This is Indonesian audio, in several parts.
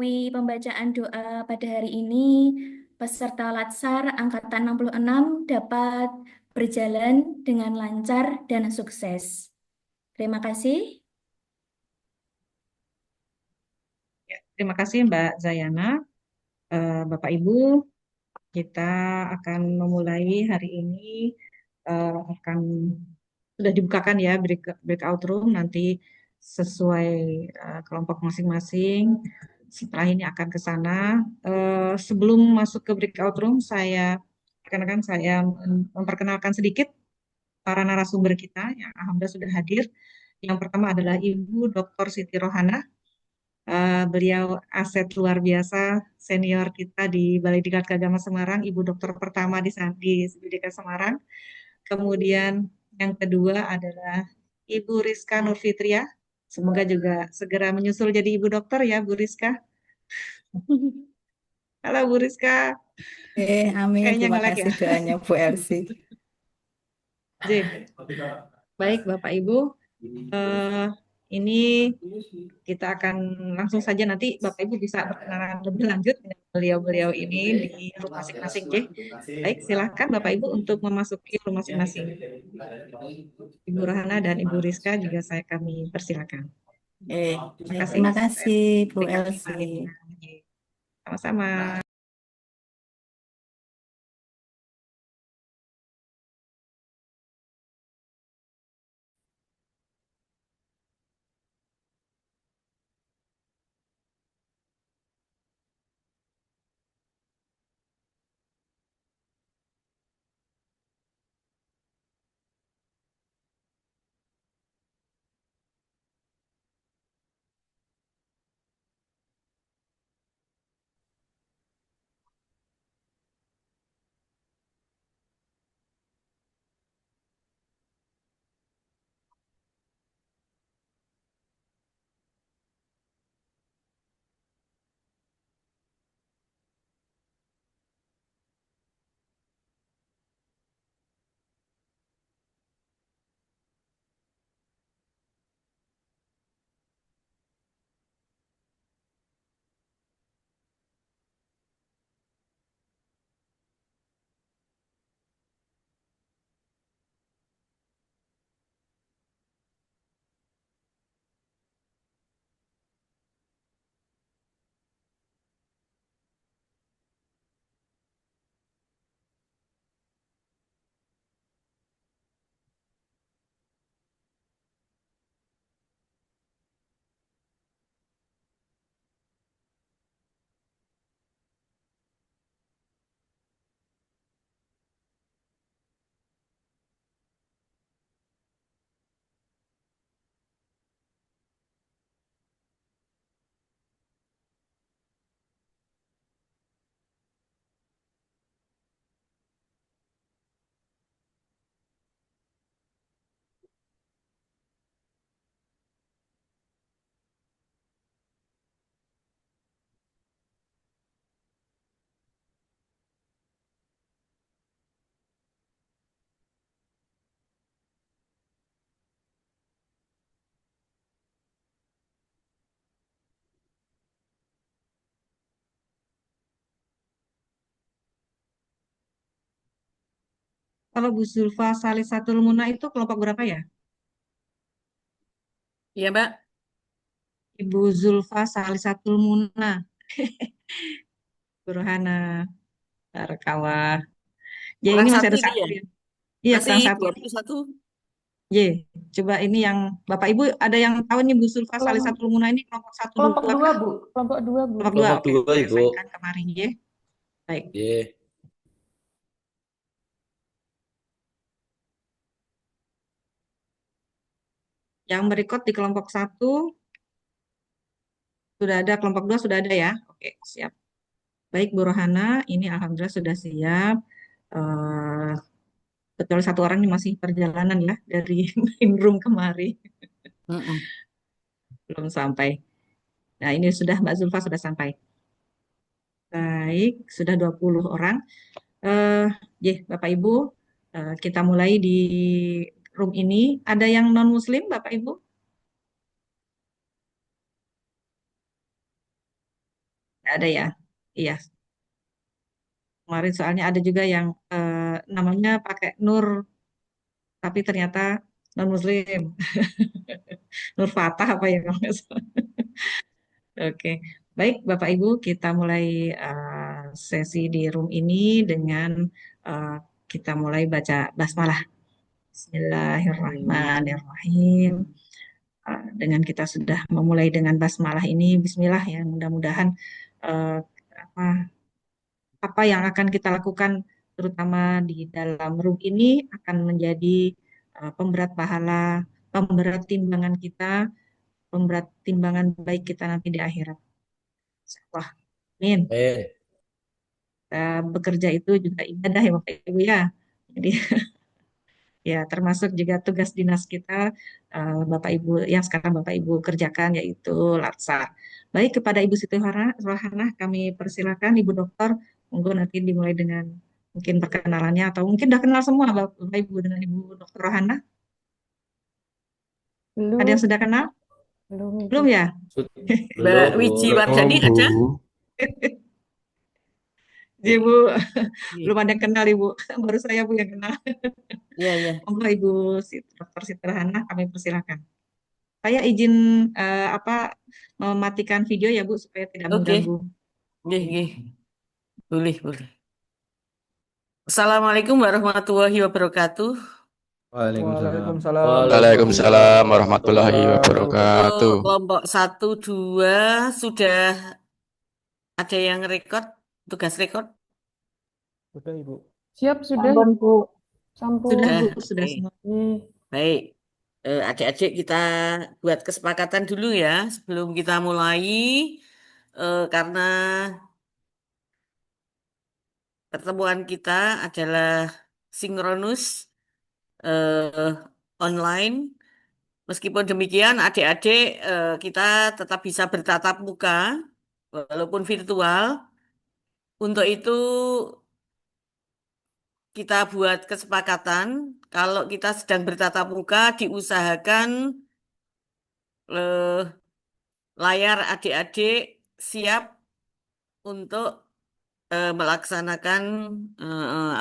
melalui pembacaan doa pada hari ini, peserta Latsar Angkatan 66 dapat berjalan dengan lancar dan sukses. Terima kasih. Ya, terima kasih Mbak Zayana. Bapak Ibu, kita akan memulai hari ini akan sudah dibukakan ya breakout room nanti sesuai kelompok masing-masing. Setelah ini akan ke sana. Sebelum masuk ke breakout room, rekan-rekan saya memperkenalkan sedikit para narasumber kita yang alhamdulillah sudah hadir. Yang pertama adalah Ibu Dr. Siti Rohana. Beliau aset luar biasa senior kita di Balai Diklat Keagama Semarang, Ibu Dokter pertama di SDK Semarang. Kemudian yang kedua adalah Ibu Rizka Nurfitria. Semoga juga segera menyusul jadi Ibu Dokter ya, Bu Rizka. Halo Bu Rizka, Amin. kayaknya Terima nge-lag ya. kasih doanya Bu Elsi. J. Baik Bapak Ibu, eh, ini kita akan langsung saja nanti Bapak Ibu bisa berkenalan lebih lanjut dengan beliau-beliau ini di room masing-masing, J. Baik, silahkan Bapak Ibu untuk memasuki room masing-masing. Ibu Rohana dan Ibu Rizka juga kami persilakan. Terima kasih. Terima Saya kasih Bu berikan Elsi. panitia. Sama-sama. Kalau Bu Zulfa Salisatul Muna itu kelompok berapa ya? Iya, Mbak. Ibu Zulfa Salisatul Muna. Bu Rohana, Barakawah. Ya ini Kurang masih satu ada ini satu ya? ya. Iya Masih kurang satu. 21. Y, coba ini yang Bapak Ibu ada yang tahu nih Bu Zulfa Kelom- Salisatul Muna ini kelompok satu Kelompok dua dua, kah? Bu. Kelompok dua, Bu. Kelompok dua, Kelompok oke. dua, Saya Ibu. sampaikan kemarin ya. Baik. Ye. Yang berikut di kelompok satu sudah ada, kelompok dua sudah ada ya. Oke, siap. Baik Bu Rohana, ini alhamdulillah sudah siap. Eh, Kecuali satu orang ini masih perjalanan ya dari main room kemari Mm-mm. belum sampai. Nah, ini sudah Mbak Zulfa sudah sampai. Baik, sudah 20 orang. Eh, Bapak Ibu, kita mulai di room ini. Ada yang non-Muslim, Bapak Ibu? Nggak ada ya? Iya, kemarin soalnya ada juga yang namanya pakai Nur, tapi ternyata non-Muslim. Nur Fatah apa ya kalau nggak salah. Oke, baik Bapak Ibu, kita mulai sesi di room ini dengan eh, kita mulai baca basmalah. Bismillahirrahmanirrahim. Dengan kita sudah memulai dengan basmalah ini, Bismillah ya, mudah-mudahan eh, apa apa yang akan kita lakukan terutama di dalam room ini akan menjadi pemberat pahala, pemberat timbangan kita, pemberat timbangan baik kita nanti di akhirat. Insyaallah. Amin. Eh, Bekerja itu juga ibadah ya Bapak Ibu ya. Jadi ya termasuk juga tugas dinas kita Bapak Ibu yang sekarang Bapak Ibu kerjakan yaitu latsar. Baik kepada Ibu Siti Rohana kami persilakan Ibu Dokter, monggo nanti dimulai dengan mungkin perkenalannya atau mungkin udah kenal semua Bapak Ibu dengan Ibu Dokter Rohana. Ada Belum, yang sudah kenal? belum Ibu. Belum ya? Mbak belum, Wiji Bu. Wardani ada? Ibu Iya, belum ada yang kenal Ibu, baru saya Bu yang kenal. iya, iya. Monggo Ibu Dokter Siti Rohana kami persilakan. Saya izin apa mematikan video ya Bu supaya tidak Oke, mengganggu. nggih, nggih. Boleh, boleh. Assalamualaikum warahmatullahi wabarakatuh. Waalaikumsalam. Waalaikumsalam warahmatullahi Untuk wabarakatuh. kelompok 1, 2 sudah ada yang rekod, tugas rekod? Sudah, Ibu. Siap sudah, Sampun, Bu. sampun. Sudah Bu, Sudah, sudah oke. semua. Baik. Adik-adik kita buat kesepakatan dulu ya sebelum kita mulai. Karena pertemuan kita adalah sinkronus eh, online. Meskipun demikian, adik-adik kita tetap bisa bertatap muka walaupun virtual. Untuk itu kita buat kesepakatan kalau kita sedang bertatap muka diusahakan eh, layar adik-adik siap untuk melaksanakan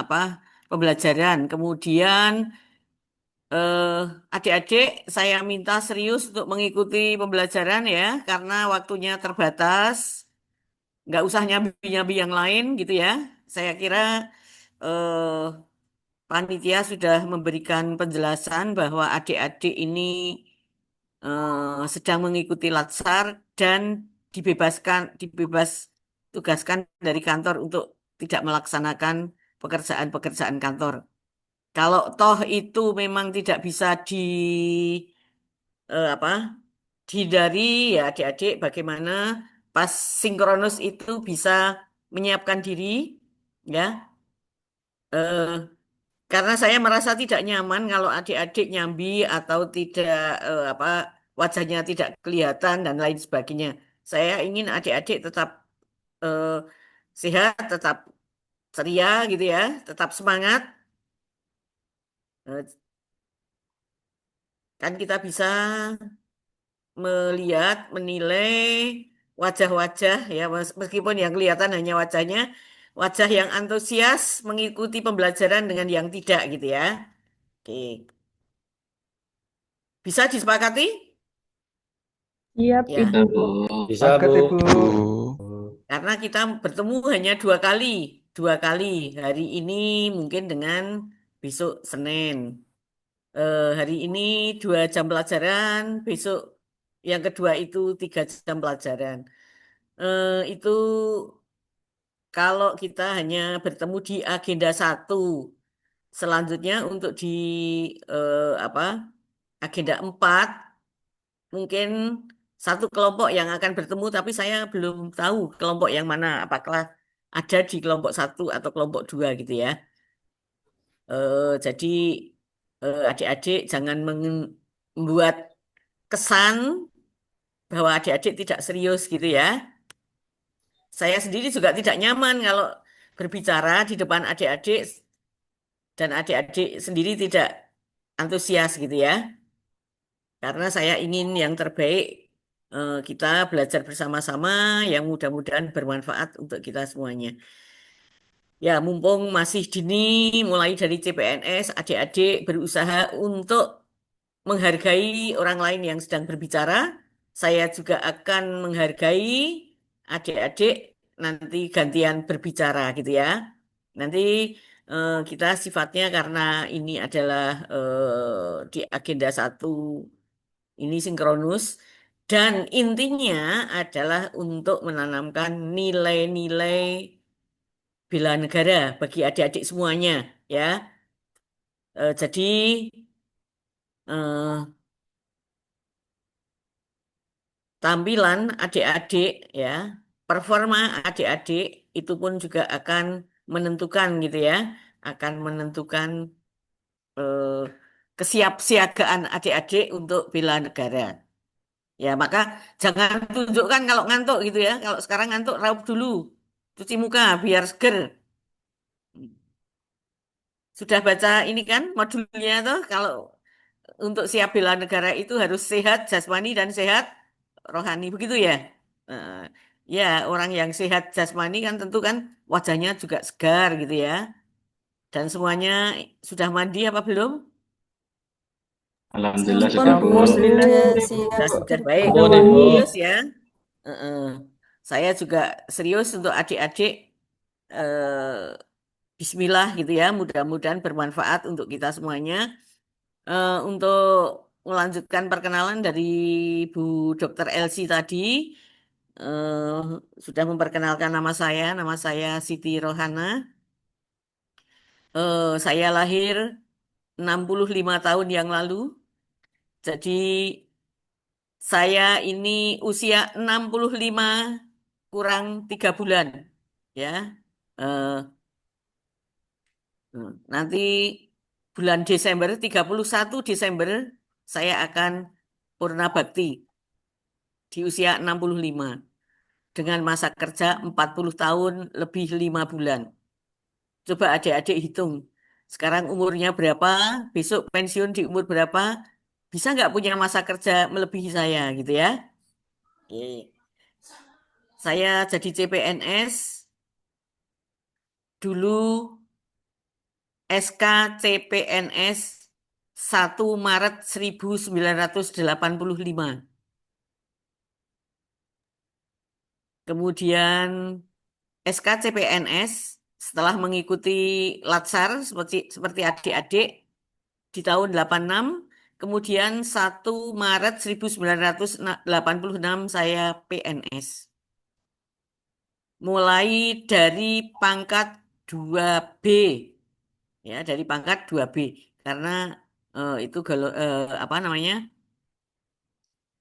apa pembelajaran. Kemudian adik-adik saya minta serius untuk mengikuti pembelajaran ya, karena waktunya terbatas. Nggak usah nyambi-nyambi yang lain gitu ya. Saya kira eh, panitia sudah memberikan penjelasan bahwa adik-adik ini sedang mengikuti latsar dan dibebas tugaskan dari kantor untuk tidak melaksanakan pekerjaan-pekerjaan kantor. Kalau toh itu memang tidak bisa apa dihindari ya adik-adik bagaimana pas sinkronus itu bisa menyiapkan diri ya. Eh, karena saya merasa tidak nyaman kalau adik-adik nyambi atau tidak apa wajahnya tidak kelihatan dan lain sebagainya. Saya ingin adik-adik tetap eh, sehat, tetap ceria gitu ya, tetap semangat. Eh, kan kita bisa melihat, menilai wajah-wajah ya, meskipun yang kelihatan hanya wajahnya, wajah yang antusias mengikuti pembelajaran dengan yang tidak gitu ya. Oke, bisa disepakati? Siap Ya, Ibu. Bisa, Paket, Bu. Ibu. karena kita bertemu hanya 2 kali, 2 kali hari ini mungkin dengan besok Senin. Hari ini 2 jam pelajaran, besok yang kedua itu 3 jam pelajaran. Itu kalau kita hanya bertemu di agenda 1. Selanjutnya untuk di apa agenda 4 mungkin satu kelompok yang akan bertemu, tapi saya belum tahu kelompok yang mana, apakah ada di kelompok 1 atau kelompok 2 gitu ya. Jadi adik-adik jangan membuat kesan bahwa adik-adik tidak serius gitu ya. Saya sendiri juga tidak nyaman kalau berbicara di depan adik-adik dan adik-adik sendiri tidak antusias gitu ya. Karena saya ingin yang terbaik kita belajar bersama-sama yang mudah-mudahan bermanfaat untuk kita semuanya. Ya, mumpung masih dini, mulai dari CPNS, adik-adik berusaha untuk menghargai orang lain yang sedang berbicara. Saya juga akan menghargai adik-adik nanti gantian berbicara gitu ya. Nanti kita sifatnya karena ini adalah di agenda satu ini sinkronus dan intinya adalah untuk menanamkan nilai-nilai bela negara bagi adik-adik semuanya ya. Jadi eh, tampilan adik-adik ya, performa adik-adik itu pun juga akan menentukan gitu ya, akan menentukan eh, kesiapsiagaan adik-adik untuk bela negara. Ya, maka jangan tunjukkan kalau ngantuk gitu ya. Kalau sekarang ngantuk, raup dulu. Cuci muka biar seger. Sudah baca ini kan modulnya tuh kalau untuk siap bela negara itu harus sehat jasmani dan sehat rohani. Begitu ya? Eh, ya, orang yang sehat jasmani kan tentu kan wajahnya juga segar gitu ya. Dan semuanya sudah mandi apa belum? Alhamdulillah Sampun sudah, Bu, Bu. Alhamdulillah sudah sudah. siap Sudah baik. Sudah Ampun, Ibu. mandi. Serius ya. Heeh. Saya juga serius untuk adik-adik. Bismillah gitu ya. Mudah-mudahan bermanfaat untuk kita semuanya. Untuk melanjutkan perkenalan dari Bu Dr. Elsie tadi, eh, sudah memperkenalkan nama saya Siti Rohana. Saya lahir 65 tahun yang lalu, jadi saya ini usia 65 kurang 3 bulan, ya. Eh, Nanti bulan Desember, 31 Desember, saya akan purna bakti di usia 65 dengan masa kerja 40 tahun lebih 5 bulan. Coba adik-adik hitung. Sekarang umurnya berapa, besok pensiun di umur berapa, bisa nggak punya masa kerja melebihi saya gitu ya. Oke. Saya jadi CPNS dulu SK CPNS 1 Maret 1985. Kemudian SK CPNS setelah mengikuti Latsar seperti adik-adik di tahun 86, kemudian 1 Maret 1986 saya PNS. Mulai dari pangkat 2B, ya dari pangkat 2B, karena itu apa namanya,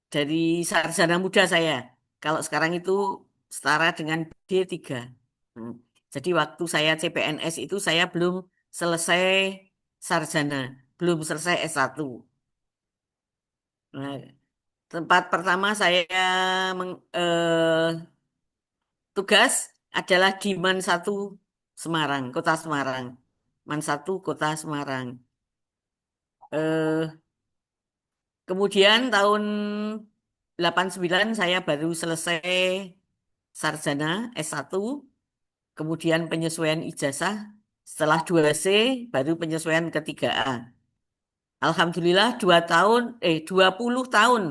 dari sarjana muda saya. Kalau sekarang itu setara dengan D3. Hmm. Jadi waktu saya CPNS itu saya belum selesai sarjana, belum selesai S1. Nah, tempat pertama saya tugas adalah di Man 1 Semarang, Kota Semarang. Man 1 Kota Semarang. Eh, Kemudian tahun 89 saya baru selesai sarjana S1, kemudian penyesuaian ijazah, setelah 2C baru penyesuaian ketiga A. Alhamdulillah 20 tahun,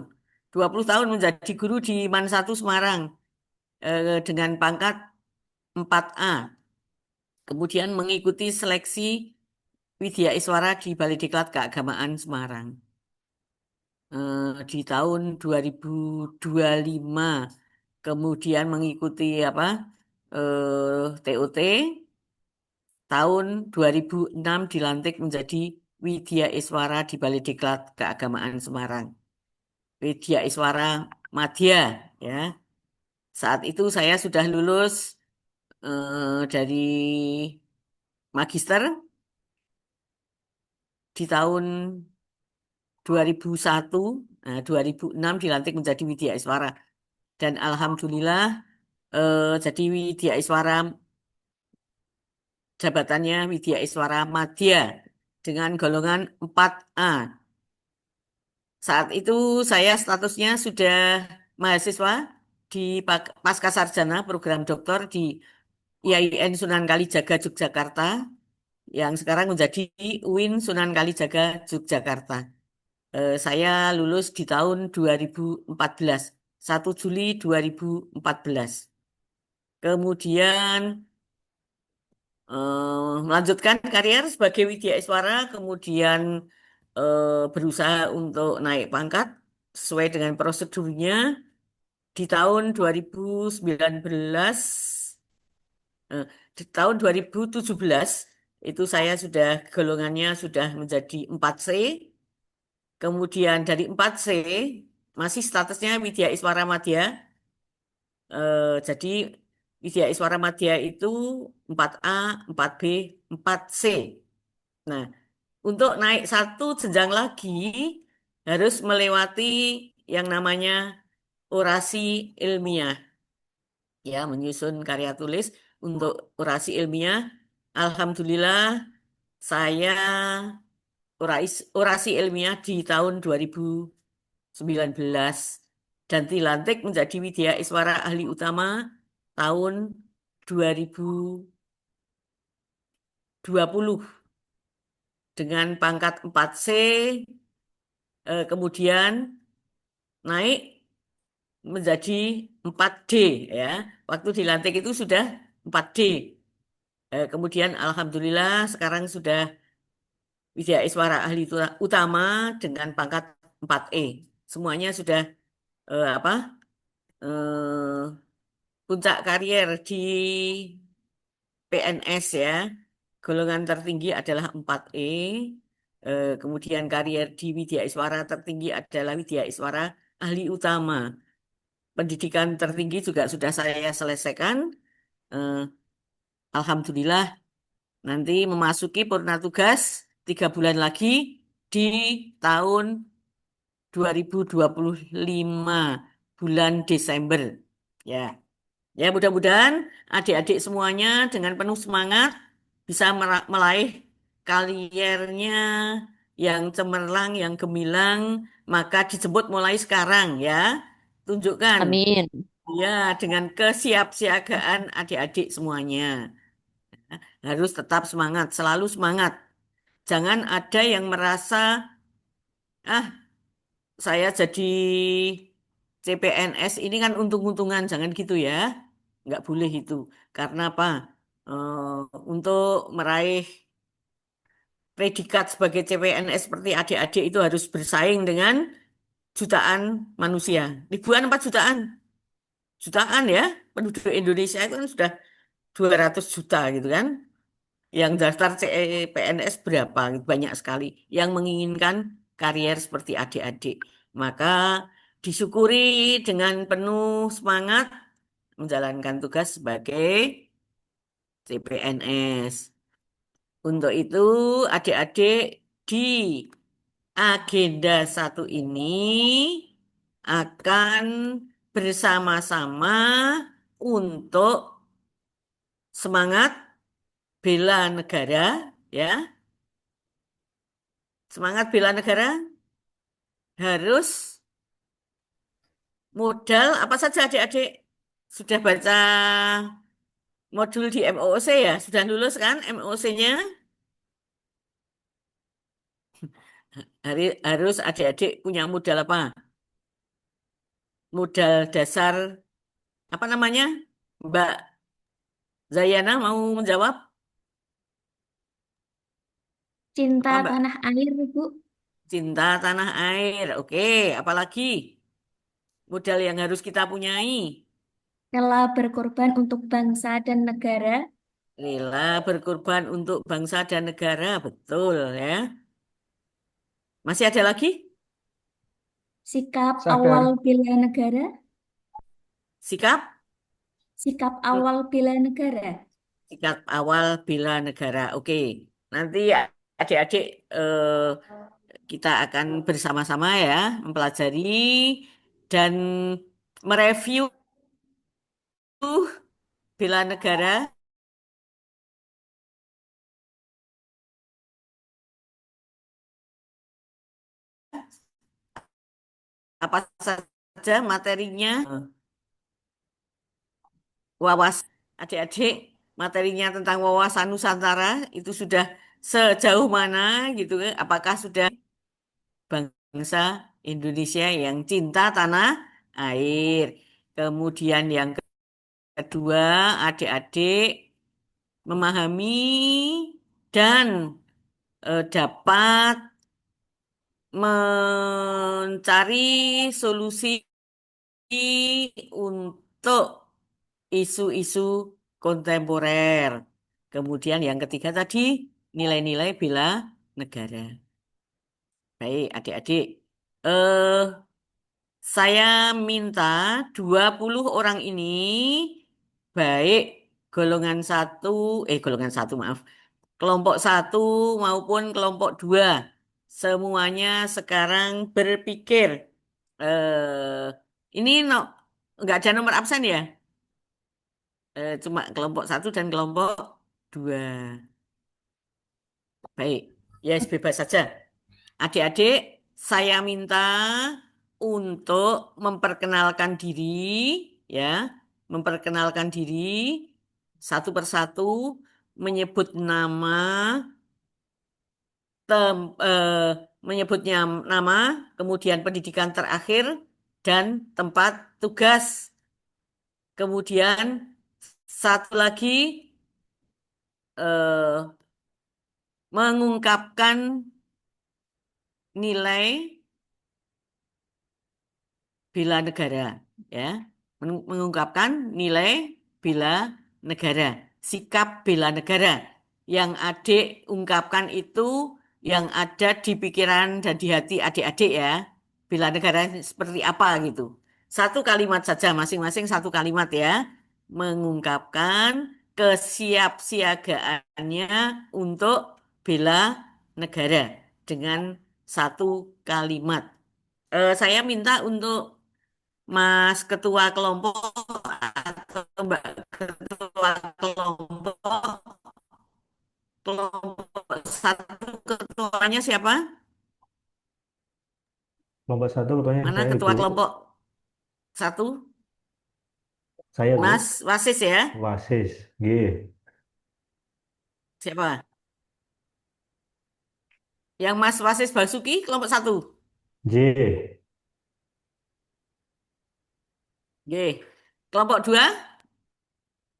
20 tahun menjadi guru di Man 1 Semarang dengan pangkat 4A. Kemudian mengikuti seleksi Widya Iswara di Balai Diklat Keagamaan Semarang. Di tahun 2025 kemudian mengikuti apa TOT, tahun 2006 dilantik menjadi Widya Iswara di Balai Diklat Keagamaan Semarang. Widya Iswara Madya ya. Saat itu saya sudah lulus dari magister di tahun 2001, 2006 dilantik menjadi Widya Iswara. Dan alhamdulillah jadi Widya Iswara, jabatannya Widya Iswara Madya dengan golongan 4A. Saat itu saya statusnya sudah mahasiswa di Pasca Sarjana program doktor di IAIN Sunan Kalijaga Yogyakarta yang sekarang menjadi UIN Sunan Kalijaga Yogyakarta. Saya lulus di tahun 2014, 1 Juli 2014. Kemudian melanjutkan karier sebagai Widya Iswara, kemudian berusaha untuk naik pangkat sesuai dengan prosedurnya di tahun 2019, di tahun 2017 itu saya sudah golongannya sudah menjadi 4C, kemudian dari 4C masih statusnya Widya Iswara Madya, jadi Widya Iswara Madya itu 4A, 4B, 4C. Nah, untuk naik satu jenjang lagi harus melewati yang namanya orasi ilmiah. Ya, menyusun karya tulis untuk orasi ilmiah. Alhamdulillah saya orasi ilmiah di tahun 2019 dan dilantik menjadi Widya Iswara Ahli Utama tahun 2020 dengan pangkat 4C, kemudian naik menjadi 4D ya. Waktu dilantik itu sudah 4D. Kemudian alhamdulillah sekarang sudah Widya Iswara Ahli Utama dengan pangkat 4E. Semuanya sudah apa? eh, puncak karier di PNS ya. Golongan tertinggi adalah 4E. Kemudian karier di Widya Iswara tertinggi adalah Widya Iswara Ahli Utama. Pendidikan tertinggi juga sudah saya selesaikan. Eh, Alhamdulillah nanti memasuki purna tugas 3 bulan lagi di tahun 2025 bulan Desember. Ya, ya mudah-mudahan adik-adik semuanya dengan penuh semangat bisa meraih kariernya yang cemerlang, yang gemilang, maka dijemput mulai sekarang ya. Tunjukkan Amin. ya dengan kesiapsiagaan adik-adik semuanya. Harus tetap semangat, selalu semangat. Jangan ada yang merasa, ah saya jadi CPNS ini kan untung-untungan, jangan gitu ya. Nggak boleh itu. Karena apa? Untuk meraih predikat sebagai CPNS seperti adik-adik itu harus bersaing dengan jutaan manusia. Ribuan 4 jutaan. Jutaan ya. Penduduk Indonesia itu kan sudah 200 juta gitu kan. Yang daftar CPNS berapa? Banyak sekali. Yang menginginkan karier seperti adik-adik. Maka disyukuri dengan penuh semangat menjalankan tugas sebagai CPNS. Untuk itu adik-adik di agenda 1 ini akan bersama-sama untuk semangat bela negara ya. Semangat bela negara harus modal apa saja adik-adik? Sudah baca modul di MOOC ya? Sudah lulus kan MOOC-nya? Harus adik-adik punya modal apa? Modal dasar apa namanya? Mbak Zayana mau menjawab? Cinta Apa Mbak? tanah air, Bu. Cinta tanah air. Oke, apalagi modal yang harus kita punyai? Rela berkorban untuk bangsa dan negara. Rela berkorban untuk bangsa dan negara, betul ya. Masih ada lagi? Sikap awal Sadar. bela negara. Sikap? Sikap awal bela negara. Sikap awal bela negara. Oke, nanti adik-adik kita akan bersama-sama ya mempelajari dan mereview bela negara apa saja saja materinya. Adik-adik, materinya tentang wawasan Nusantara itu sudah sejauh mana gitu? Apakah sudah bangsa Indonesia yang cinta tanah air? Kemudian yang kedua, adik-adik memahami dan dapat mencari solusi untuk isu-isu kontemporer. Kemudian yang ketiga tadi, nilai-nilai bela negara. Baik, adik-adik. Eh, saya minta 20 orang ini, baik golongan satu, maaf, kelompok satu maupun kelompok dua, semuanya sekarang berpikir. Ini nggak ada nomor absen ya? Cuma kelompok satu dan kelompok dua. Baik, ya bebas saja. Adik-adik, saya minta untuk memperkenalkan diri, ya, memperkenalkan diri satu persatu, menyebut nama, tem- eh, menyebutnya nama, kemudian pendidikan terakhir dan tempat tugas. Kemudian satu lagi eh, mengungkapkan nilai bela negara, ya, mengungkapkan nilai bela negara, sikap bela negara yang adik ungkapkan itu yang ada di pikiran dan di hati adik-adik ya, bela negara seperti apa gitu. Satu kalimat saja, masing-masing satu kalimat ya, mengungkapkan kesiapsiagaannya untuk bela negara dengan satu kalimat. Saya minta untuk Mas Ketua Kelompok atau Mbak Ketua kelompok satu ketuanya siapa? Kelompok satu ketuanya Mana saya, ketua Ibu. kelompok satu? Saya, Bu. Mas Wasis ya? Wasis. G. Siapa? Yang Mas Wasis Basuki kelompok satu. J. Oke. Kelompok dua?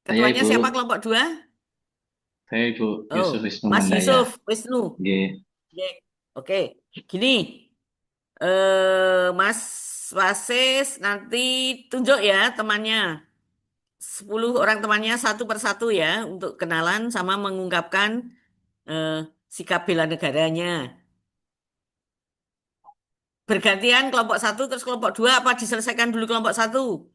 Saya Ketuanya siapa Ibu, kelompok dua? saya Ibu Oh, Yusuf Wisnu Mas Mandaya. Yusuf Wisnu. G. Oke. Oke. Gini, Mas Wasis nanti tunjuk ya temannya. 10 orang temannya satu persatu ya untuk kenalan sama mengungkapkan eh, sikap bela negaranya. Bergantian kelompok satu terus kelompok dua apa diselesaikan dulu kelompok satu?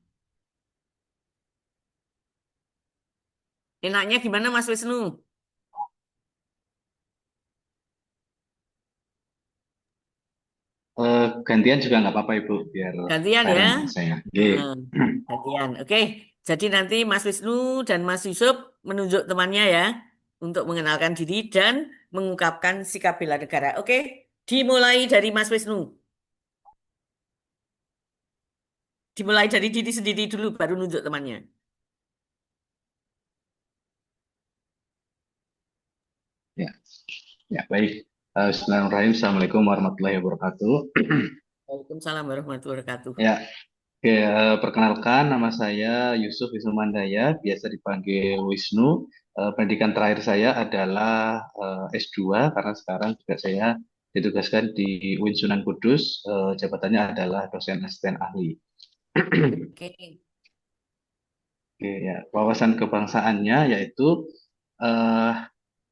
Enaknya gimana Mas Wisnu? Gantian juga nggak apa-apa Ibu, biar Gantian ya. bareng saya. G. Heeh, gantian. Oke. Jadi nanti Mas Wisnu dan Mas Yusuf menunjuk temannya ya untuk mengenalkan diri dan mengungkapkan sikap bela negara. Oke. Dimulai dari Mas Wisnu. Dimulai dari diri sendiri dulu baru nunjuk temannya. Ya, ya baik. Bismillahirrahmanirrahim. Assalamualaikum warahmatullahi wabarakatuh. Waalaikumsalam warahmatullahi wabarakatuh. Ya, oke, perkenalkan nama saya Yusuf Wisnu Mandaya, biasa dipanggil Wisnu. Pendidikan terakhir saya adalah S2 karena sekarang juga saya ditugaskan di UIN Sunan Kudus. Jabatannya adalah dosen asisten ahli. Oke. Oke, ya. Wawasan kebangsaannya yaitu eh,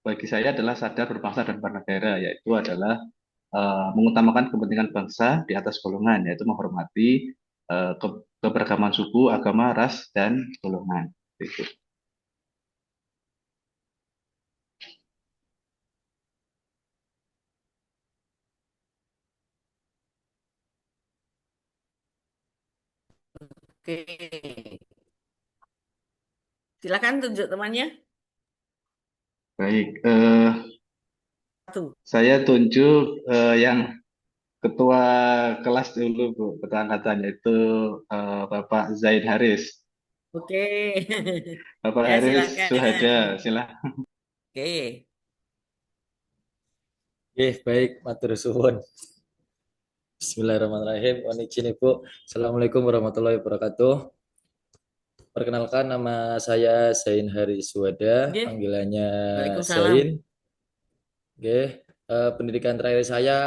bagi saya adalah sadar berbangsa dan bernegara, yaitu adalah mengutamakan kepentingan bangsa di atas golongan, yaitu menghormati keberagaman suku, agama, ras, dan golongan. Itu. Oke. Silakan tunjuk temannya. Baik, Satu. saya tunjuk yang ketua kelas dulu Bu, ketua angkatan yaitu Bapak Zaid Haris. Oke. Bapak Ya, Haris Suhada, silakan. silakan. Oke. Baik, matur suwun. Bismillahirrahmanirrahim. Mohon izin Ibu. Assalamualaikum warahmatullahi wabarakatuh. Perkenalkan, nama saya Zain Haris Suwada, Oke. panggilannya Waalaikumsalam. Zain. Pendidikan terakhir saya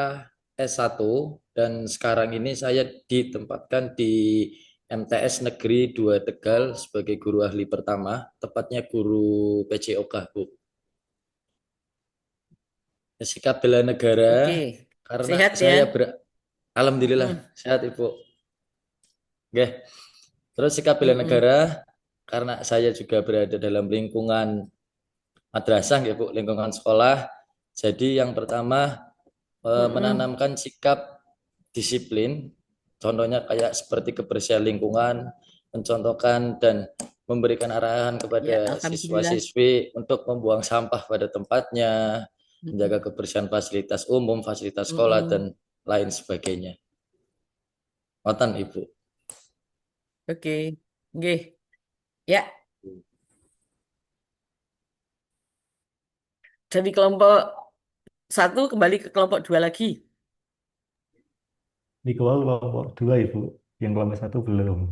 S1 dan sekarang ini saya ditempatkan di MTS Negeri 2 Tegal sebagai guru ahli pertama, tepatnya guru PJOK, Bu. Sikap bela negara Oke. karena Sehat saya ya. Alhamdulillah sehat Ibu. Terus sikap bela Mm-mm. negara karena saya juga berada dalam lingkungan madrasah ya Bu, lingkungan sekolah. Jadi yang pertama menanamkan sikap disiplin, contohnya kayak seperti kebersihan lingkungan, mencontohkan dan memberikan arahan Ya, kepada alhamdulillah. siswa-siswi untuk membuang sampah pada tempatnya, menjaga kebersihan fasilitas umum, fasilitas sekolah, dan lain sebagainya. Ngoten Ibu. Oke. Nggih. Ya, dari kelompok 1 kembali ke kelompok 2 lagi. Di kelompok 2 Ibu, yang kelompok 1 belum.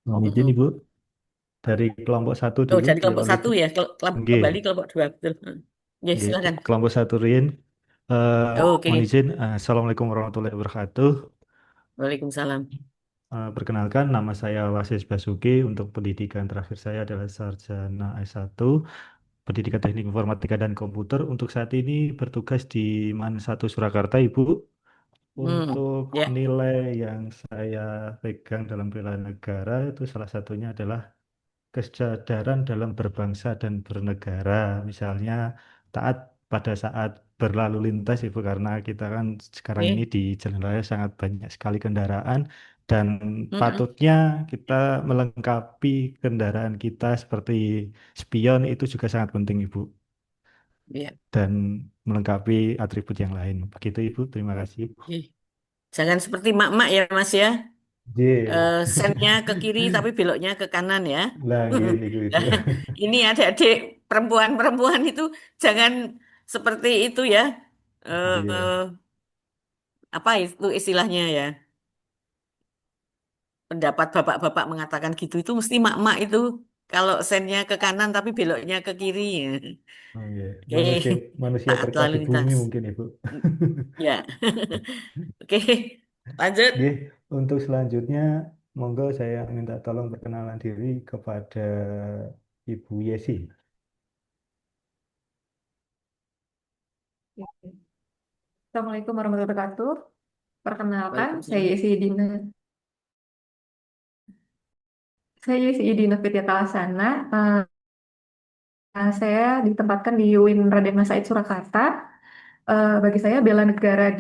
Mohon izin Mm-mm. Ibu, dari kelompok 1 Oh, dulu dari kelompok dialog 1 Ibu. ya. Nggih, Kembali kelompok 2. Betul. Nggih, nggih. silakan. Kelompok 1 Rin. Oke. Mohon izin, Assalamualaikum warahmatullahi wabarakatuh. Waalaikumsalam. Perkenalkan, nama saya Wasis Basuki. Untuk pendidikan terakhir saya adalah sarjana S1, Pendidikan Teknik Informatika dan Komputer. Untuk saat ini bertugas di MAN 1 Surakarta, Ibu. Untuk Ya. nilai yang saya pegang dalam bela negara itu salah satunya adalah kesadaran dalam berbangsa dan bernegara. Misalnya taat pada saat berlalu lintas, Ibu, karena kita kan sekarang ini Oke. di jalan raya sangat banyak sekali kendaraan dan Mm-mm. patutnya kita melengkapi kendaraan kita seperti spion, itu juga sangat penting, Ibu, Ya. dan melengkapi atribut yang lain. Begitu, Ibu. Terima kasih. Oke. Jangan seperti mak-mak ya, Mas ya. J. Sennya ke kiri tapi beloknya ke kanan ya. Lah, gini, Ibu. Nah, ini adik-adik perempuan-perempuan itu jangan seperti itu ya. Eh, Iya. apa itu istilahnya ya? Pendapat bapak-bapak mengatakan gitu itu mesti mak-mak itu. Kalau sennya ke kanan tapi beloknya ke kiri. Oh, iya. Oke, Manusia manusia taat lalu terkasih bumi lintas. mungkin, Ibu. Ya, oke, lanjut. Oke, untuk selanjutnya, monggo saya minta tolong perkenalan diri kepada Ibu Yesi. Assalamualaikum warahmatullahi wabarakatuh. Perkenalkan, saya Waalaikumsalam. Yesi Idina. Saya Yesi Idina Fitria Talasana. Saya ditempatkan di UIN Raden Mas Said Surakarta. Bagi saya bela negara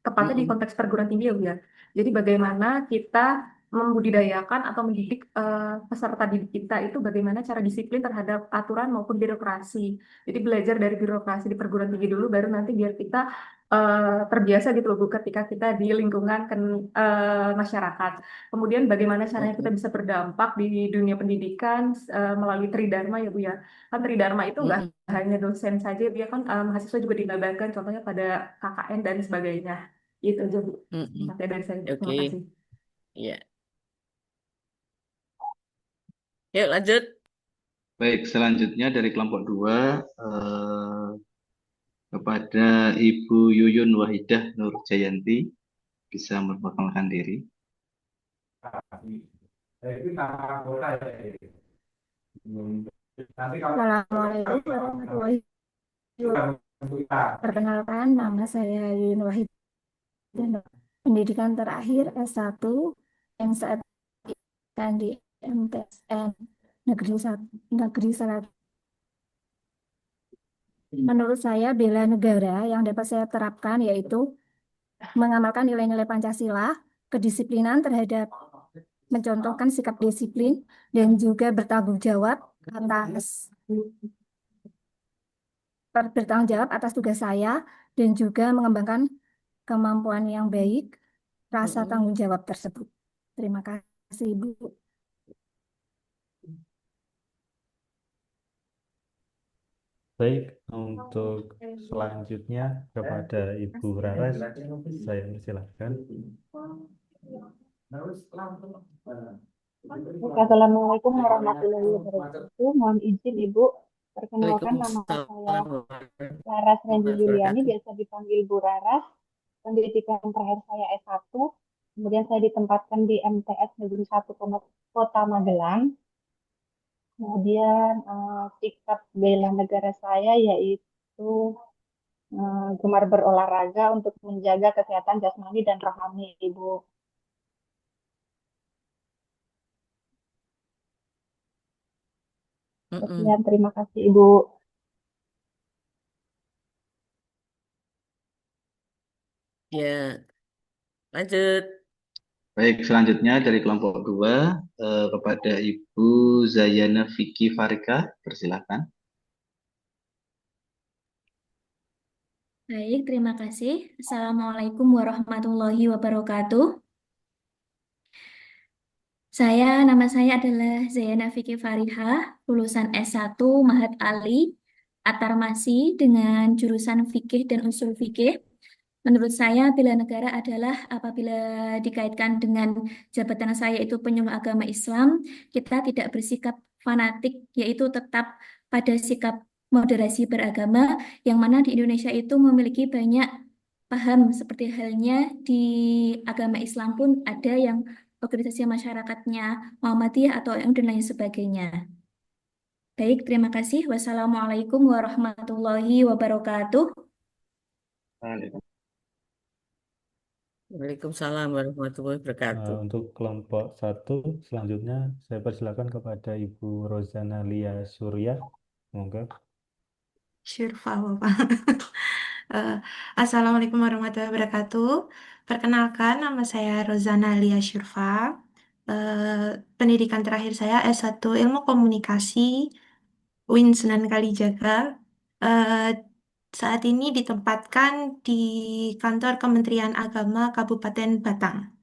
tepatnya di Mm-mm. konteks perguruan tinggi ya Bu ya. Jadi bagaimana kita membudidayakan atau mendidik peserta didik kita itu bagaimana cara disiplin terhadap aturan maupun birokrasi. Jadi belajar dari birokrasi di perguruan tinggi dulu baru nanti biar kita terbiasa gitu loh Bu ketika kita di lingkungan masyarakat. Kemudian bagaimana caranya kita Mm-mm. bisa berdampak di dunia pendidikan melalui Tridharma ya Bu ya. Kan Tridharma itu nggak Mm-mm. hanya dosen saja, dia kan mahasiswa juga dilibatkan, contohnya pada KKN dan sebagainya. Itu aja Bu. Mm-mm. Materi dari saya. Terima Oke, kasih. ya. Yuk lanjut. Baik, selanjutnya dari kelompok 2 kepada Ibu Yuyun Wahidah Nur Jayanti, bisa memperkenalkan diri. Assalamualaikum warahmatullahi wabarakatuh. Perkenalkan, nama saya Yuyun Wahid. Pendidikan terakhir S1 yang saat ini di MTSN Negeri Selatan. Menurut saya, bela negara yang dapat saya terapkan yaitu mengamalkan nilai-nilai Pancasila, kedisiplinan terhadap mencontohkan sikap disiplin, dan juga bertanggung jawab atas bertanggung jawab atas tugas saya dan juga mengembangkan kemampuan yang baik, rasa Mm-mm. tanggung jawab tersebut. Terima kasih, Ibu. Baik, untuk selanjutnya kepada Ibu Raras, saya persilahkan. Assalamualaikum warahmatullahi wabarakatuh. Mohon izin Ibu, perkenalkan nama saya Waalaikumsalam Laras Renji warahmatullahi Juliani, wabarakatuh. biasa dipanggil Bu Raras. Pendidikan terakhir saya S1, kemudian saya ditempatkan di MTS Negeri 1 Kota Magelang. Kemudian sikap bela negara saya yaitu gemar berolahraga untuk menjaga kesehatan jasmani dan rohani Ibu. Mm-mm. Sekian, terima kasih Ibu. Ya, lanjut. Baik, selanjutnya dari kelompok 2 kepada Ibu Zayana Vicky Farika, persilakan. Baik, terima kasih. Assalamualaikum warahmatullahi wabarakatuh. Nama saya adalah Zayana Vicky Farihah, lulusan S1 Mahat Ali, Atarmasi dengan jurusan Fikih dan Usul Fikih. Menurut saya, bela negara adalah apabila dikaitkan dengan jabatan saya itu penyuluh agama Islam, kita tidak bersikap fanatik, yaitu tetap pada sikap moderasi beragama, yang mana di Indonesia itu memiliki banyak paham, seperti halnya di agama Islam pun ada yang organisasi masyarakatnya Muhammadiyah atau yang dan lain sebagainya. Baik, terima kasih. Wassalamualaikum warahmatullahi wabarakatuh. Waalaikumsalam warahmatullahi wabarakatuh. Untuk kelompok 1, selanjutnya saya persilakan kepada Ibu Rozana Lia Surya. Monggo. Syurfa, Bapak. Assalamualaikum warahmatullahi wabarakatuh. Perkenalkan, nama saya Rozana Lia Syurfa. Pendidikan terakhir saya S1 Ilmu Komunikasi UIN Sunan Kalijaga. Eh, saat ini ditempatkan di kantor Kementerian Agama Kabupaten Batang.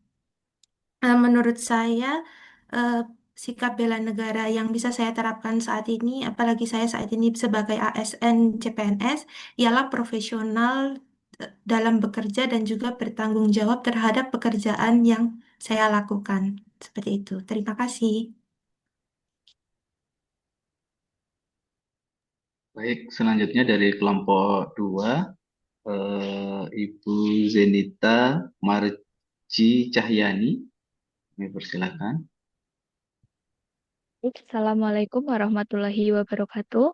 Menurut saya, eh, sikap bela negara yang bisa saya terapkan saat ini, apalagi saya saat ini sebagai ASN CPNS, ialah profesional dalam bekerja dan juga bertanggung jawab terhadap pekerjaan yang saya lakukan. Seperti itu. Terima kasih. Baik, selanjutnya dari kelompok 2, Ibu Zenita Marji Cahyani, kami persilakan. Assalamualaikum warahmatullahi wabarakatuh.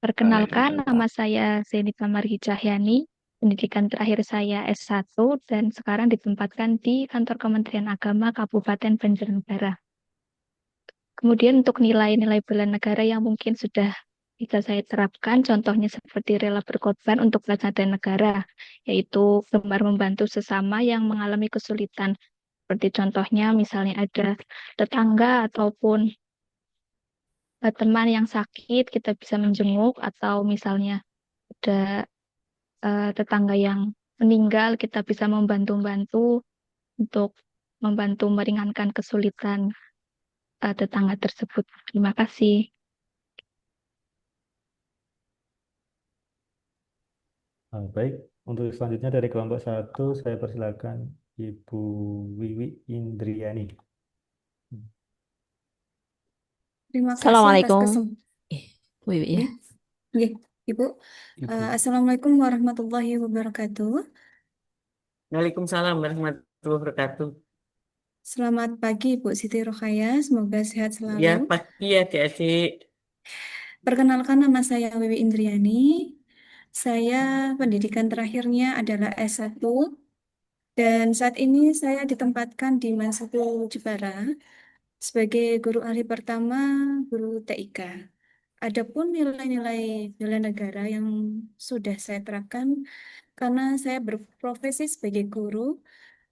Perkenalkan, nama saya Zenita Margi Cahyani. Pendidikan terakhir saya S1 dan sekarang ditempatkan di kantor Kementerian Agama Kabupaten Banjarnegara. Kemudian untuk nilai-nilai bela negara yang mungkin sudah bisa saya terapkan, contohnya seperti rela berkorban untuk bangsa dan negara, yaitu gemar membantu sesama yang mengalami kesulitan. Seperti contohnya misalnya ada tetangga ataupun teman yang sakit, kita bisa menjenguk, atau misalnya ada tetangga yang meninggal, kita bisa membantu-bantu untuk membantu meringankan kesulitan tetangga tersebut. Terima kasih. Baik, untuk selanjutnya dari kelompok 1, saya persilakan Ibu Wiwi Indriani. Terima kasih atas Assalamualaikum. Wiwi ya. Ibu. Assalamualaikum warahmatullahi wabarakatuh. Waalaikumsalam warahmatullahi wabarakatuh. Selamat pagi, Ibu Siti Rokhaya. Semoga sehat selalu. Ya, pagi adik-adik. Perkenalkan, nama saya Wiwi Indriani. Saya pendidikan terakhirnya adalah S1. Dan saat ini saya ditempatkan di Mansatu Jepara sebagai guru ahli pertama, guru TIK. Adapun nilai-nilai bela negara yang sudah saya terapkan karena saya berprofesi sebagai guru,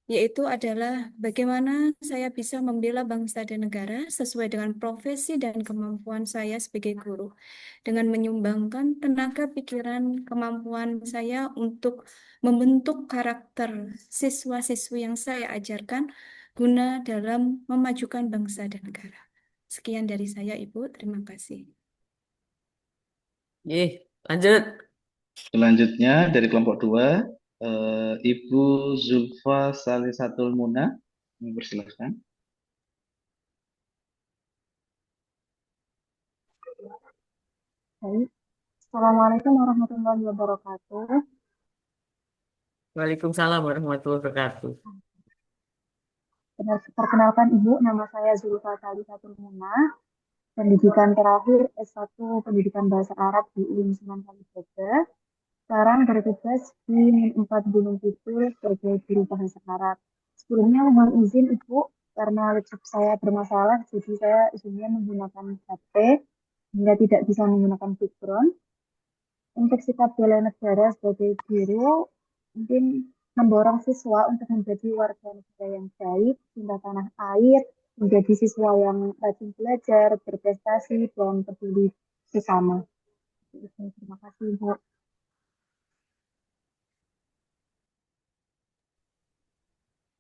yaitu adalah bagaimana saya bisa membela bangsa dan negara sesuai dengan profesi dan kemampuan saya sebagai guru, dengan menyumbangkan tenaga pikiran kemampuan saya untuk membentuk karakter siswa-siswi yang saya ajarkan guna dalam memajukan bangsa dan negara. Sekian dari saya, Ibu. Terima kasih. Lanjut. Selanjutnya dari kelompok 2, Ibu Zulfa Salisatul Muna, persilahkan. Baik. Assalamualaikum warahmatullahi wabarakatuh. Waalaikumsalam warahmatullahi wabarakatuh. Perkenalkan Ibu, nama saya Zulfa Salisatul Muna. Pendidikan terakhir S1 Pendidikan Bahasa Arab di UIN Sunan Kalijaga. Sekarang bertugas di Min 4 Gunung Kidul sebagai guru bahasa Arab. Sebelumnya mohon izin Ibu, karena laptop saya bermasalah, jadi saya izinnya menggunakan HP hingga tidak bisa menggunakan background. Untuk sikap bela negara sebagai guru, mungkin mendorong siswa untuk menjadi warga negara yang baik, cinta tanah air, menjadi siswa yang rajin belajar, berprestasi, dan peduli sesama. Terima kasih, Bu.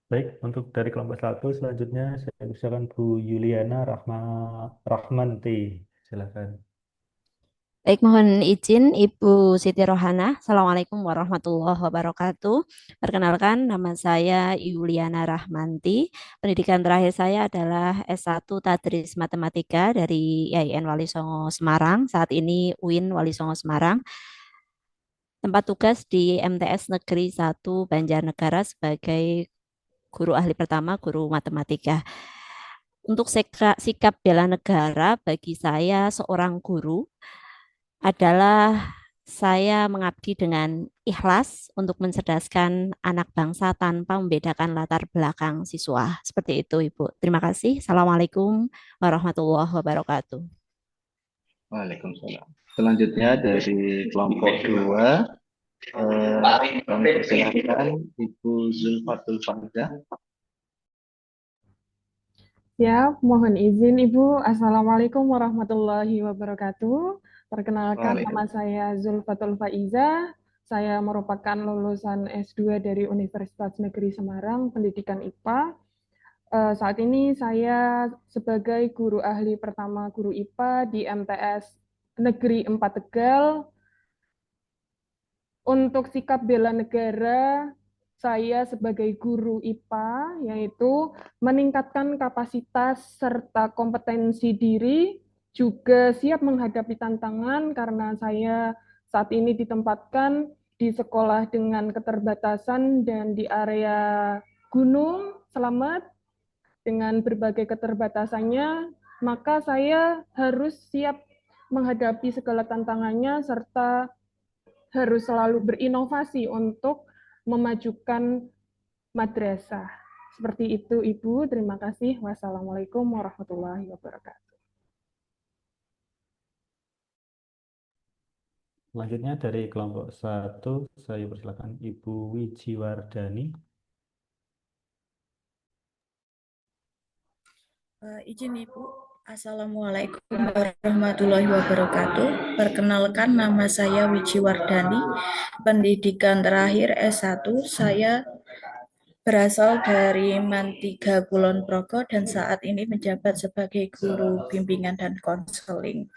Baik, untuk dari kelompok 1 selanjutnya saya persilakan Bu Yuliana Rahmanti. Silakan. Baik, mohon izin Ibu Siti Rohana. Assalamualaikum warahmatullahi wabarakatuh. Perkenalkan, nama saya Yuliana Rahmanti. Pendidikan terakhir saya adalah S1 Tadris Matematika dari IAIN Wali Songo Semarang. Saat ini UIN Wali Songo Semarang. Tempat tugas di MTS Negeri 1 Banjarnegara sebagai guru ahli pertama, guru matematika. Untuk sikap bela negara bagi saya seorang guru adalah saya mengabdi dengan ikhlas untuk mencerdaskan anak bangsa tanpa membedakan latar belakang siswa. Seperti itu, Ibu. Terima kasih. Assalamualaikum warahmatullahi wabarakatuh. Waalaikumsalam. Selanjutnya dari kelompok 2, kami persilahkan Ibu Zulfatul Faiza. Ya, mohon izin Ibu. Assalamualaikum warahmatullahi wabarakatuh. Perkenalkan, nama saya Zulfatul Faiza. Saya merupakan lulusan S2 dari Universitas Negeri Semarang, Pendidikan IPA. Saat ini saya sebagai guru ahli pertama guru IPA di MTS Negeri 4 Tegal. Untuk sikap bela negara, saya sebagai guru IPA, yaitu meningkatkan kapasitas serta kompetensi diri, juga siap menghadapi tantangan karena saya saat ini ditempatkan di sekolah dengan keterbatasan dan di area gunung, selamat, dengan berbagai keterbatasannya, maka saya harus siap menghadapi segala tantangannya serta harus selalu berinovasi untuk memajukan madrasah. Seperti itu, Ibu. Terima kasih. Wassalamualaikum warahmatullahi wabarakatuh. Selanjutnya dari kelompok 1, saya persilakan Ibu Wijiwardani. Izin Ibu. Assalamualaikum warahmatullahi wabarakatuh. Perkenalkan, nama saya Wijiwardani. Pendidikan terakhir S1 saya berasal dari MAN 3 Kulon Progo dan saat ini menjabat sebagai guru bimbingan dan konseling.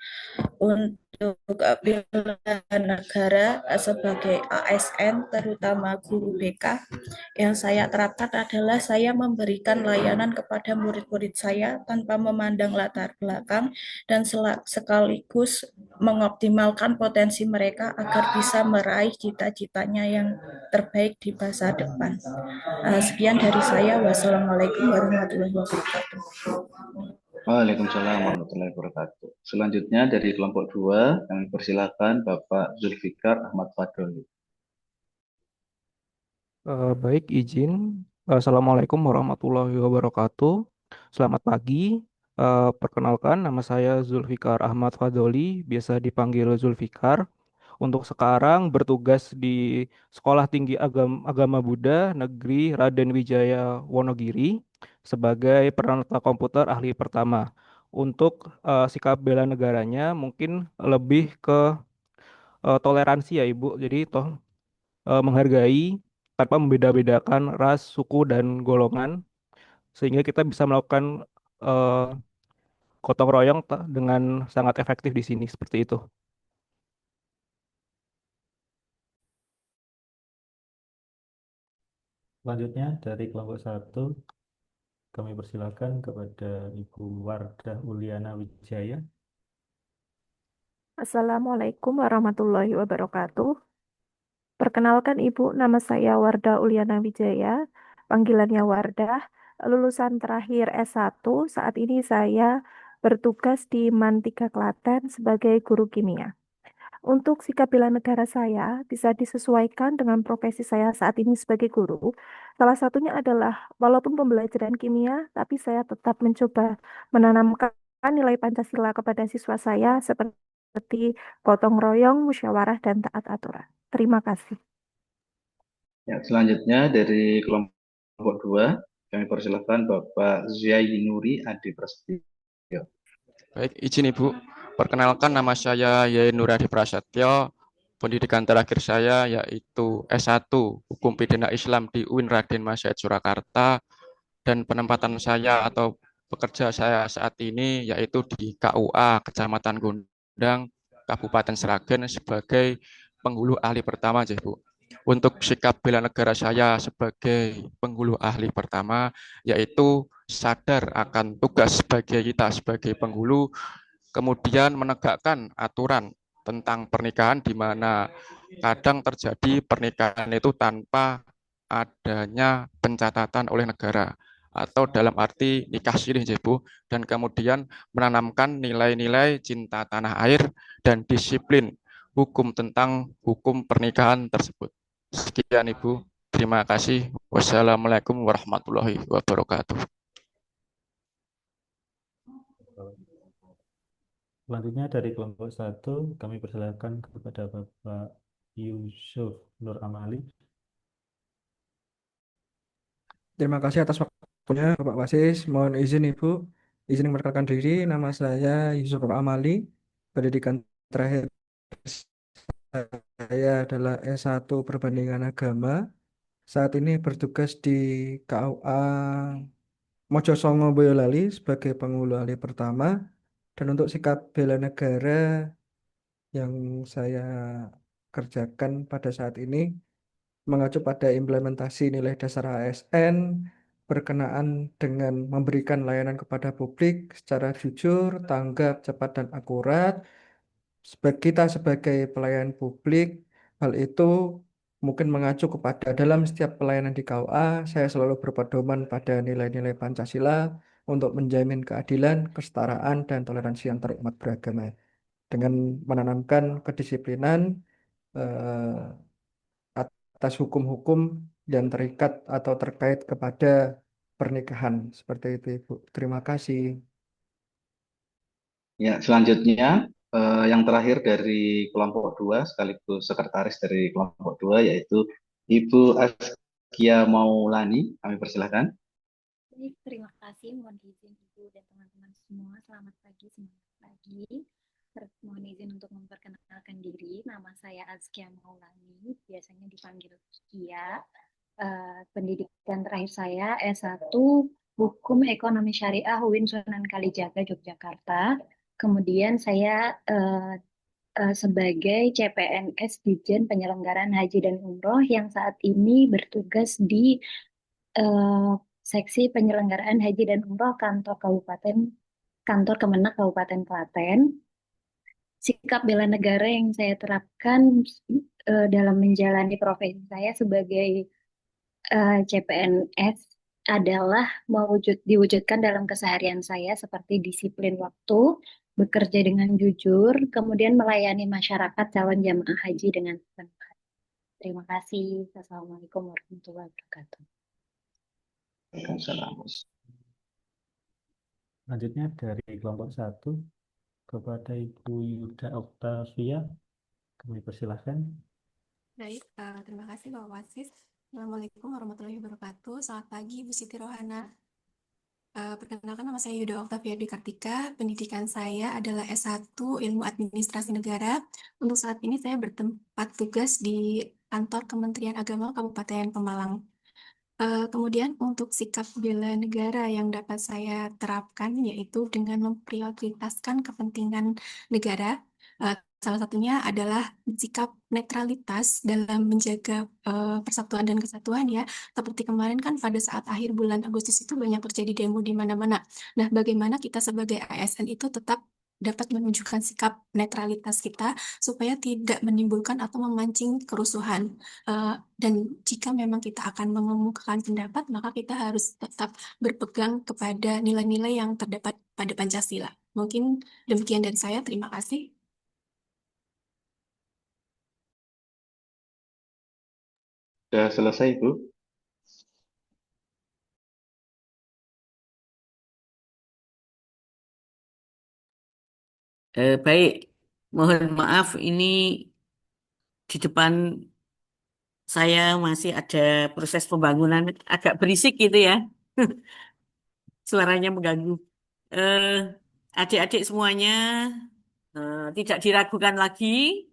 Untuk bela negara sebagai ASN, terutama guru BK, yang saya terapkan adalah saya memberikan layanan kepada murid-murid saya tanpa memandang latar belakang dan sekaligus mengoptimalkan potensi mereka agar bisa meraih cita-citanya yang terbaik di masa depan. Sekian dari saya. Wassalamualaikum warahmatullahi wabarakatuh. Waalaikumsalam warahmatullahi wabarakatuh. Selanjutnya dari kelompok 2, kami persilakan Bapak Zulfikar Ahmad Fadoli. Baik, izin. Assalamualaikum warahmatullahi wabarakatuh. Selamat pagi. Perkenalkan, nama saya Zulfikar Ahmad Fadoli, biasa dipanggil Zulfikar. Untuk sekarang bertugas di Sekolah Tinggi Agama Buddha Negeri Raden Wijaya Wonogiri sebagai penata komputer ahli pertama. Untuk sikap bela negaranya mungkin lebih ke toleransi ya Ibu. Jadi menghargai tanpa membeda-bedakan ras, suku, dan golongan sehingga kita bisa melakukan eh, gotong royong dengan sangat efektif di sini seperti itu. Selanjutnya dari kelompok 1 kami persilakan kepada Ibu Wardah Uliana Wijaya. Assalamualaikum warahmatullahi wabarakatuh. Perkenalkan Ibu, nama saya Wardah Uliana Wijaya, panggilannya Wardah, lulusan terakhir S1. Saat ini saya bertugas di MAN 3 Klaten sebagai guru kimia. Untuk sikap bela negara saya bisa disesuaikan dengan profesi saya saat ini sebagai guru. Salah satunya adalah walaupun pembelajaran kimia, tapi saya tetap mencoba menanamkan nilai Pancasila kepada siswa saya seperti gotong royong, musyawarah, dan taat aturan. Terima kasih. Ya, selanjutnya dari kelompok 2 kami persilakan Bapak Zainuri Adi Prasetyo. Baik, izin Ibu. Perkenalkan nama saya Yai Nur Hadi Prasetyo. Pendidikan terakhir saya yaitu S1 Hukum Pidana Islam di UIN Raden Mas Said Surakarta, dan penempatan saya atau bekerja saya saat ini yaitu di KUA Kecamatan Gondang, Kabupaten Sragen sebagai penghulu ahli pertama, Bu. Untuk sikap bela negara saya sebagai penghulu ahli pertama yaitu sadar akan tugas sebagai kita sebagai penghulu, kemudian menegakkan aturan tentang pernikahan di mana kadang terjadi pernikahan itu tanpa adanya pencatatan oleh negara atau dalam arti nikah sirih, Bu, dan kemudian menanamkan nilai-nilai cinta tanah air dan disiplin hukum tentang hukum pernikahan tersebut. Sekian Ibu, terima kasih. Wassalamualaikum warahmatullahi wabarakatuh. Selanjutnya dari kelompok 1 kami persilakan kepada Bapak Yusuf Nur Amali. Terima kasih atas waktunya Bapak Wasis. Mohon izin Ibu, izin memperkenalkan diri. Nama saya Yusuf Amali. Pendidikan terakhir saya adalah S1 Perbandingan Agama. Saat ini bertugas di KUA Mojosongo Boyolali sebagai penghulu ahli pertama. Dan untuk sikap bela negara yang saya kerjakan pada saat ini mengacu pada implementasi nilai dasar ASN berkenaan dengan memberikan layanan kepada publik secara jujur, tanggap, cepat, dan akurat. Kita sebagai pelayan publik, hal itu mungkin mengacu kepada dalam setiap pelayanan di KUA, saya selalu berpedoman pada nilai-nilai Pancasila untuk menjamin keadilan, kesetaraan, dan toleransi antar umat beragama. Dengan menanamkan kedisiplinan atas hukum-hukum yang terikat atau terkait kepada pernikahan. Seperti itu, Ibu. Terima kasih. Ya, selanjutnya yang terakhir dari kelompok 2 sekaligus sekretaris dari kelompok 2 yaitu Ibu Askia Maulani. Kami persilahkan. Baik, terima kasih. Mohon izin Ibu dan teman-teman semua. Selamat pagi, semangat pagi. Mohon izin untuk memperkenalkan diri. Nama saya Askia Maulani, biasanya dipanggil Kia. Pendidikan terakhir saya S1 Hukum Ekonomi Syariah UIN Sunan Kalijaga, Yogyakarta. Kemudian saya sebagai CPNS Dirjen Penyelenggaraan Haji dan Umroh yang saat ini bertugas di Seksi Penyelenggaraan Haji dan Umroh Kantor Kemenak Kabupaten Klaten. Sikap bela negara yang saya terapkan dalam menjalani profesi saya sebagai CPNS adalah diwujudkan dalam keseharian saya seperti disiplin waktu, bekerja dengan jujur, kemudian melayani masyarakat calon jamaah haji dengan penuh. Terima kasih. Assalamualaikum warahmatullahi wabarakatuh. Selanjutnya dari kelompok 1 kepada Ibu Yuda Oktavia. Kami persilahkan. Baik, terima kasih Bapak Wasis. Assalamualaikum warahmatullahi wabarakatuh. Selamat pagi, Bu Siti Rohana. Perkenalkan, nama saya Yuda Oktavia Dwi Kartika. Pendidikan saya adalah S1 Ilmu Administrasi Negara. Untuk saat ini saya bertempat tugas di kantor Kementerian Agama Kabupaten Pemalang. Kemudian untuk sikap bela negara yang dapat saya terapkan yaitu dengan memprioritaskan kepentingan negara. Salah satunya adalah sikap netralitas dalam menjaga persatuan dan kesatuan ya. Seperti kemarin kan pada saat akhir bulan Agustus itu banyak terjadi demo di mana-mana. Nah, bagaimana kita sebagai ASN itu tetap dapat menunjukkan sikap netralitas kita supaya tidak menimbulkan atau memancing kerusuhan. Dan jika memang kita akan mengemukakan pendapat, maka kita harus tetap berpegang kepada nilai-nilai yang terdapat pada Pancasila. Mungkin demikian dari saya. Terima kasih. Sudah selesai, Bu? Baik, mohon maaf ini di depan saya masih ada proses pembangunan agak berisik gitu ya. Suaranya mengganggu. Eh, Adik-adik semuanya tidak diragukan lagi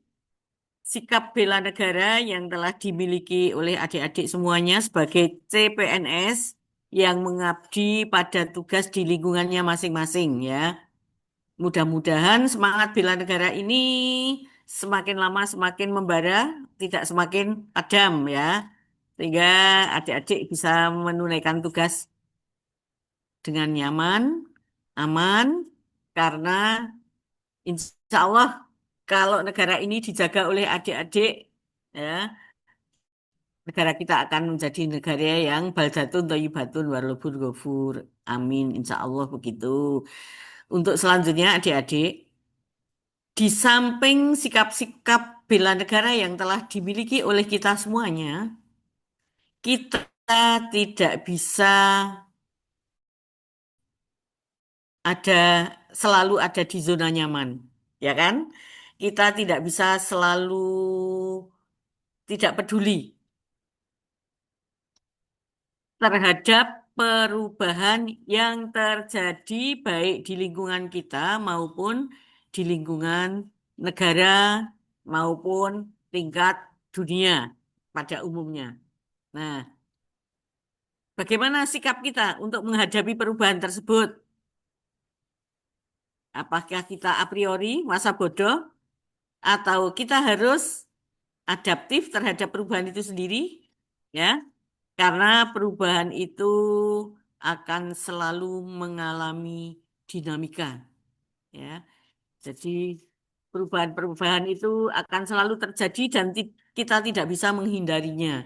sikap bela negara yang telah dimiliki oleh adik-adik semuanya sebagai CPNS yang mengabdi pada tugas di lingkungannya masing-masing ya. Mudah-mudahan semangat bela negara ini semakin lama semakin membara, tidak semakin padam ya. Sehingga adik-adik bisa menunaikan tugas dengan nyaman, aman, karena insya Allah kalau negara ini dijaga oleh adik-adik, ya, negara kita akan menjadi negara yang baldatun thayyibatun warlubun ghafur. Amin, insya Allah begitu. Untuk selanjutnya adik-adik, di samping sikap-sikap bela negara yang telah dimiliki oleh kita semuanya, kita tidak bisa ada selalu ada di zona nyaman, ya kan? Kita tidak bisa selalu tidak peduli terhadap perubahan yang terjadi baik di lingkungan kita maupun di lingkungan negara maupun tingkat dunia pada umumnya. Nah, bagaimana sikap kita untuk menghadapi perubahan tersebut? Apakah kita a priori masa bodoh atau kita harus adaptif terhadap perubahan itu sendiri? Ya, karena perubahan itu akan selalu mengalami dinamika. Ya, jadi perubahan-perubahan itu akan selalu terjadi dan kita tidak bisa menghindarinya.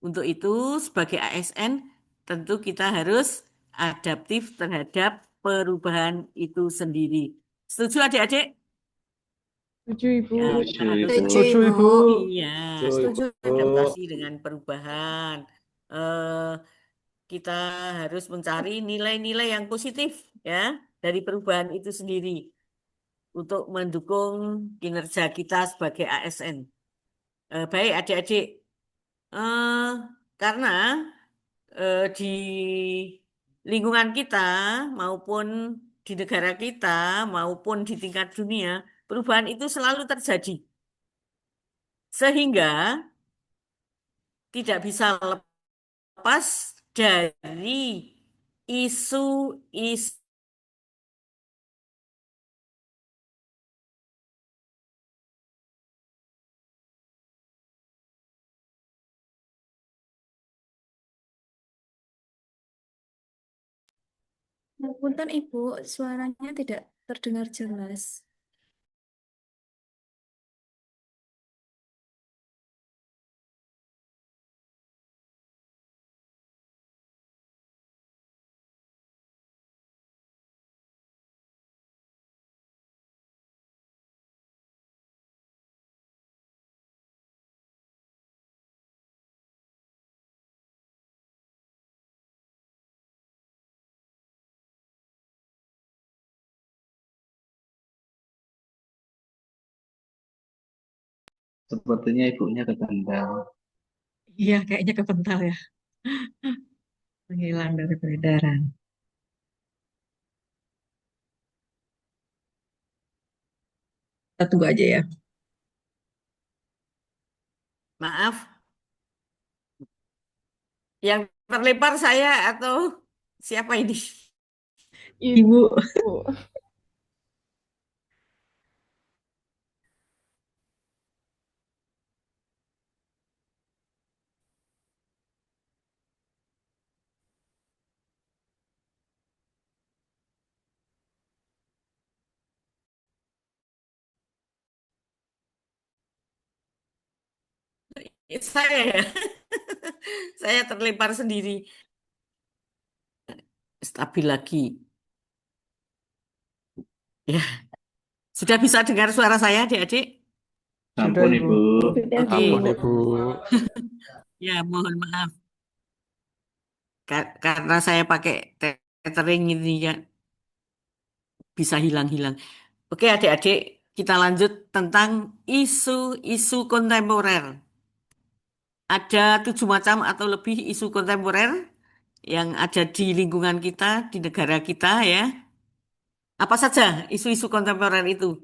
Untuk itu, sebagai ASN, tentu kita harus adaptif terhadap perubahan itu sendiri. Setuju adik-adik? Setuju, Ibu. Ya, kita Setuju, harus Ibu. Setuju, Ibu. iya, Setuju, adaptasi Ibu. dengan perubahan. Eh, kita harus mencari nilai-nilai yang positif ya dari perubahan itu sendiri untuk mendukung kinerja kita sebagai ASN. Baik adik-adik, eh, karena di lingkungan kita maupun di negara kita maupun di tingkat dunia, perubahan itu selalu terjadi. Sehingga tidak bisa lepas dari isu-isu Punten Ibu, suaranya tidak terdengar jelas. Sepertinya ibunya ketendang. Iya, kayaknya kepental ya. Menghilang dari peredaran. Kita tunggu aja ya. Maaf, yang terlempar saya atau siapa ini? Ibu. Saya ya. Saya terlempar sendiri. Stabil lagi. Ya, sudah bisa dengar suara saya, adik-adik? Sudah, Ampun, Ibu. Ibu. Sudah, Bu. Oke. Ampun, Ibu. Ya, mohon maaf. Karena saya pakai tethering ini ya, bisa hilang-hilang. Oke, adik-adik, kita lanjut tentang isu-isu kontemporer. Ada 7 macam atau lebih isu kontemporer yang ada di lingkungan kita, di negara kita ya. Apa saja isu-isu kontemporer itu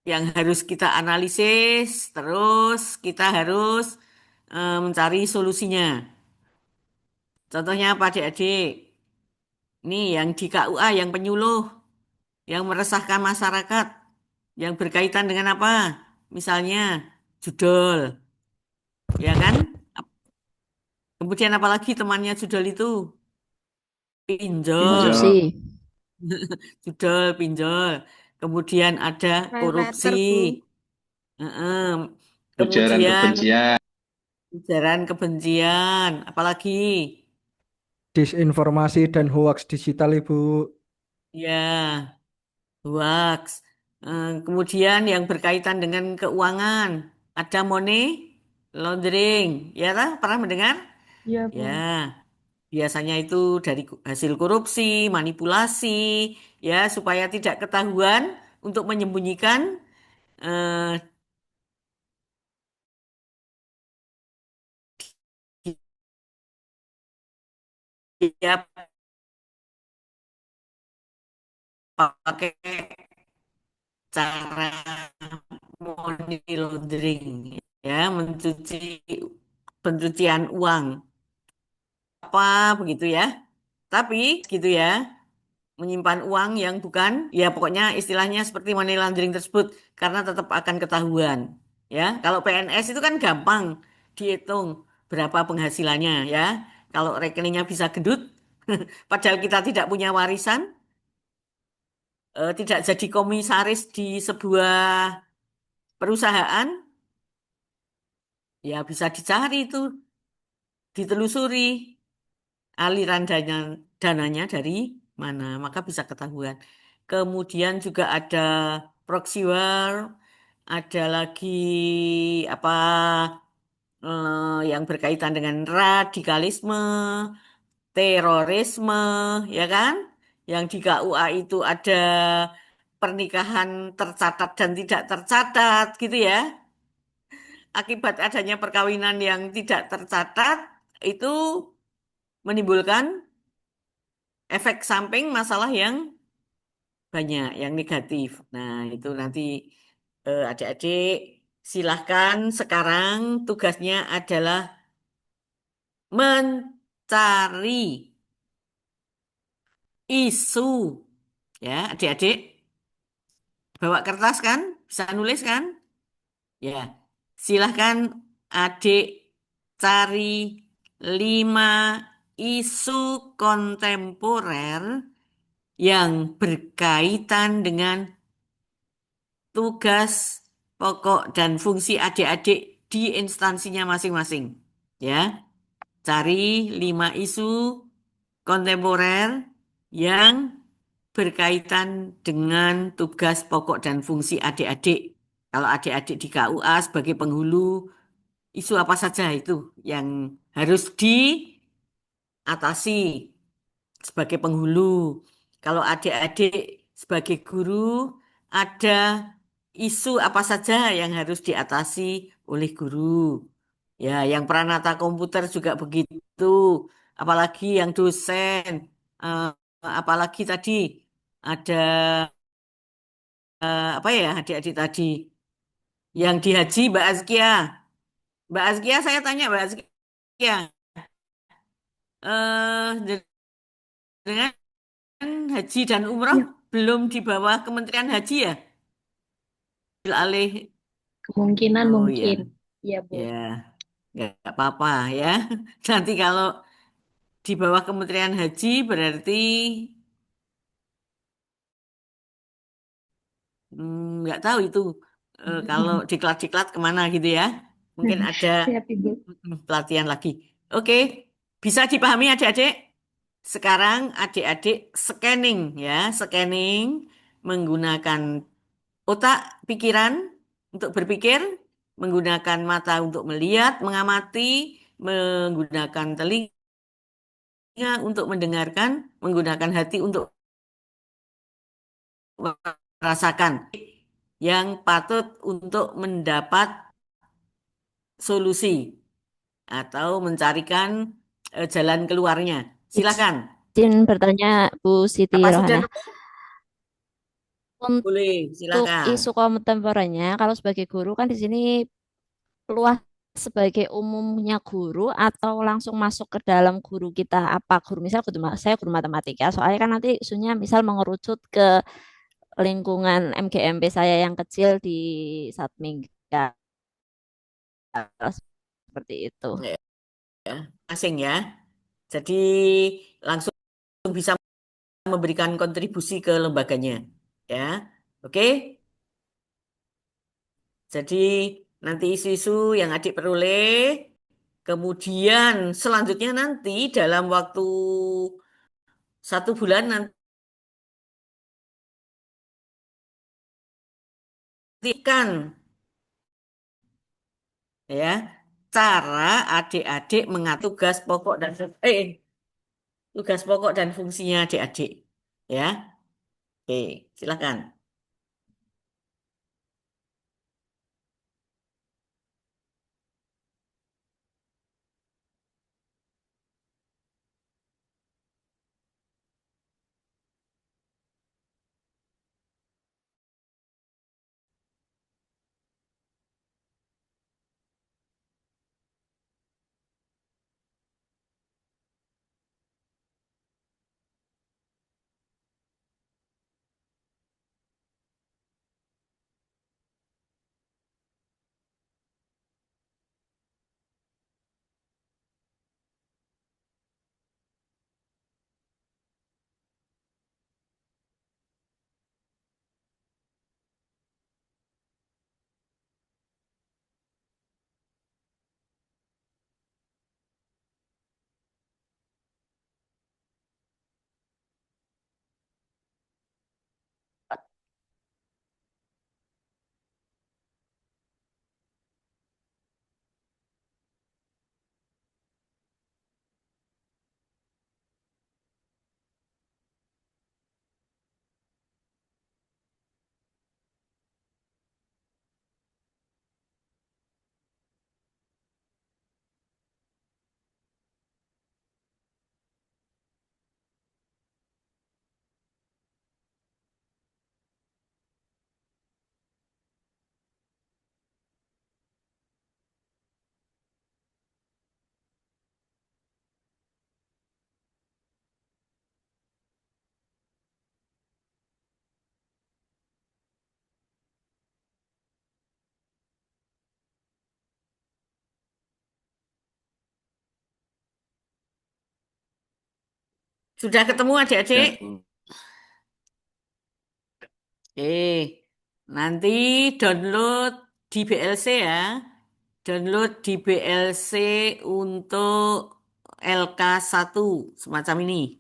yang harus kita analisis, terus kita harus mencari solusinya. Contohnya apa adik-adik? Ini yang di KUA, yang penyuluh, yang meresahkan masyarakat, yang berkaitan dengan apa? Misalnya judol, ya kan? Kemudian apalagi temannya judol itu? Pinjol. Pinjol. Korupsi. Judol, pinjol. Kemudian ada Crime korupsi. letter, Bu. Heeh. Ujaran Kemudian kebencian. ujaran kebencian. Apalagi? Disinformasi dan hoax digital, Ibu. Ya, hoax. Kemudian yang berkaitan dengan keuangan. Ada money laundering. Ya, tak? Pernah mendengar? Iya, Bu. Ya, biasanya itu dari hasil korupsi, manipulasi, ya, supaya tidak ketahuan untuk menyembunyikan eh, dia pakai cara money laundering, ya, pencucian uang apa begitu ya. Tapi gitu ya, menyimpan uang yang bukan, ya pokoknya istilahnya seperti money laundering tersebut karena tetap akan ketahuan. Ya, kalau PNS itu kan gampang dihitung berapa penghasilannya ya. Kalau rekeningnya bisa gendut, padahal kita tidak punya warisan, tidak jadi komisaris di sebuah perusahaan, ya bisa dicari itu, ditelusuri aliran dananya dari mana, maka bisa ketahuan. Kemudian juga ada proxy war, ada lagi apa yang berkaitan dengan radikalisme, terorisme, ya kan? Yang di KUA itu ada pernikahan tercatat dan tidak tercatat, gitu ya. Akibat adanya perkawinan yang tidak tercatat itu menimbulkan efek samping masalah yang banyak, yang negatif. Nah, itu nanti adik-adik silahkan sekarang tugasnya adalah mencari isu. Ya, adik-adik bawa kertas kan? Bisa nulis kan? Ya, silahkan adik cari 5 isu kontemporer yang berkaitan dengan tugas pokok dan fungsi adik-adik di instansinya masing-masing. Ya, cari 5 isu kontemporer yang berkaitan dengan tugas pokok dan fungsi adik-adik. Kalau adik-adik di KUA sebagai penghulu, isu apa saja itu yang harus diatasi sebagai penghulu. Kalau adik-adik sebagai guru, ada isu apa saja yang harus diatasi oleh guru. Ya, yang pranata komputer juga begitu. Apalagi yang dosen. Eh, apalagi tadi ada apa ya adik-adik tadi yang di haji Mbak Azkia. Mbak Azkia saya tanya Mbak Azkia, dengan haji dan umroh Ya, belum di bawah Kementerian Haji ya? Alih. kemungkinan Oh iya, mungkin. Ya, Bu. ya nggak apa-apa ya. Nanti kalau di bawah Kementerian Haji berarti nggak tahu itu kalau diklat-diklat kemana gitu ya. Mungkin ada Siap, Ibu. pelatihan lagi. Oke, bisa dipahami adik-adik? Sekarang adik-adik scanning ya, scanning menggunakan otak pikiran untuk berpikir, menggunakan mata untuk melihat, mengamati, menggunakan telinga untuk mendengarkan, menggunakan hati untuk merasakan yang patut untuk mendapat solusi atau mencarikan jalan keluarnya. Silakan. Izin bertanya Bu Siti Apa sudah Rohana. nemu? Boleh, Untuk silakan. isu kontemporer,nya kalau sebagai guru kan di sini luas sebagai umumnya guru atau langsung masuk ke dalam guru kita apa guru misal saya guru matematika soalnya kan nanti isunya misal mengerucut ke lingkungan MGMP saya yang kecil di Satmingga seperti itu. Ya, asing ya. Jadi langsung bisa memberikan kontribusi ke lembaganya. Ya, oke. Jadi nanti isu-isu yang adik peroleh, kemudian selanjutnya nanti dalam waktu 1 bulan nantikan ya cara adik-adik mengatur tugas pokok dan fungsinya adik-adik. Ya, oke, silakan. Sudah ketemu adik-adik? Nanti download di BLC ya. Download di BLC untuk LK1 semacam ini.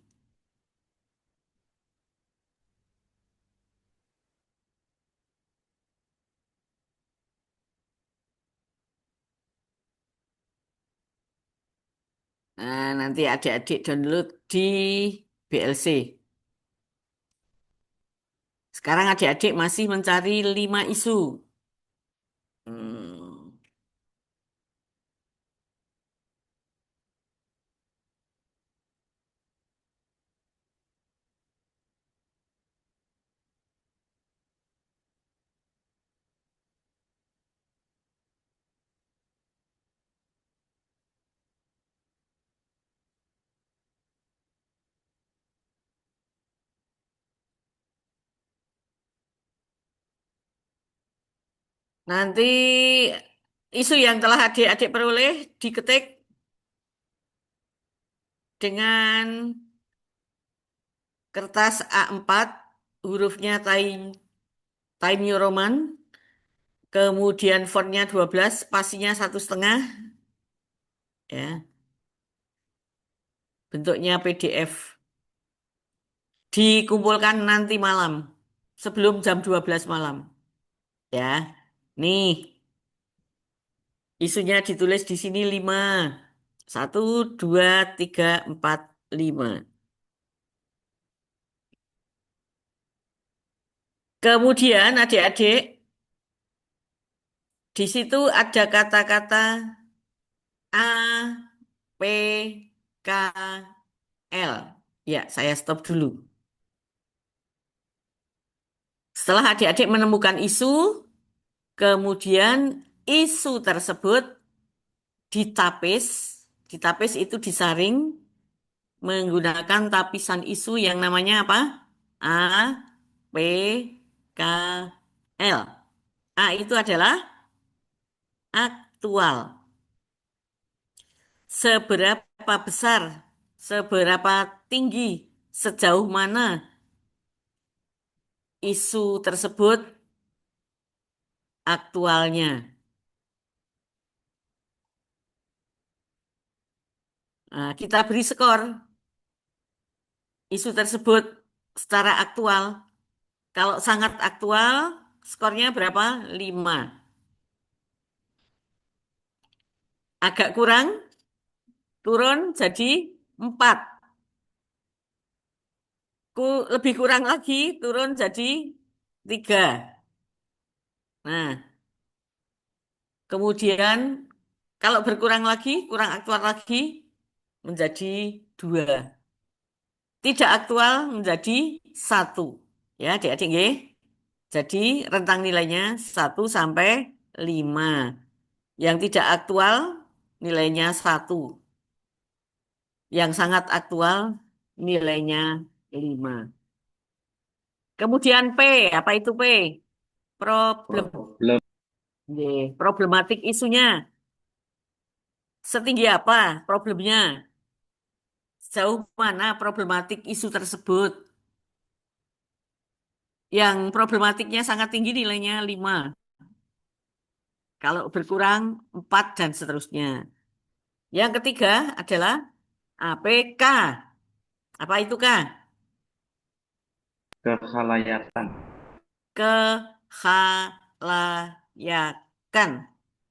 Nah, nanti adik-adik download di BLC. Sekarang adik-adik masih mencari 5 isu. Hmm. Nanti isu yang telah adik-adik peroleh diketik dengan kertas A4, hurufnya Time New Roman, kemudian fontnya 12, spasinya 1,5, ya, bentuknya PDF. Dikumpulkan nanti malam, sebelum jam 12 malam. Ya, nih, isunya ditulis di sini 5. 1, 2, 3, 4, 5. Kemudian adik-adik, di situ ada kata-kata A, P, K, L. Ya, saya stop dulu. Setelah adik-adik menemukan isu, kemudian isu tersebut ditapis. Ditapis itu disaring menggunakan tapisan isu yang namanya apa? A, P, K, L. A itu adalah aktual. Seberapa besar, seberapa tinggi, sejauh mana isu tersebut aktualnya. Nah, kita beri skor isu tersebut secara aktual. Kalau sangat aktual, skornya berapa? 5. Agak kurang, turun jadi 4. Lebih kurang lagi, turun jadi 3. Nah, kemudian kalau berkurang lagi, kurang aktual lagi, menjadi 2. Tidak aktual menjadi 1. Ya, adik-adik nggih. Jadi rentang nilainya 1 sampai 5. Yang tidak aktual nilainya 1. Yang sangat aktual nilainya 5. Kemudian P, apa itu P? Problem. Nggih, problematik isunya. Setinggi apa problemnya? Sejauh mana problematik isu tersebut? Yang problematiknya sangat tinggi nilainya 5. Kalau berkurang 4 dan seterusnya. Yang ketiga adalah APK. Apa itu K? Kekhalayakan. Kekhalayakan.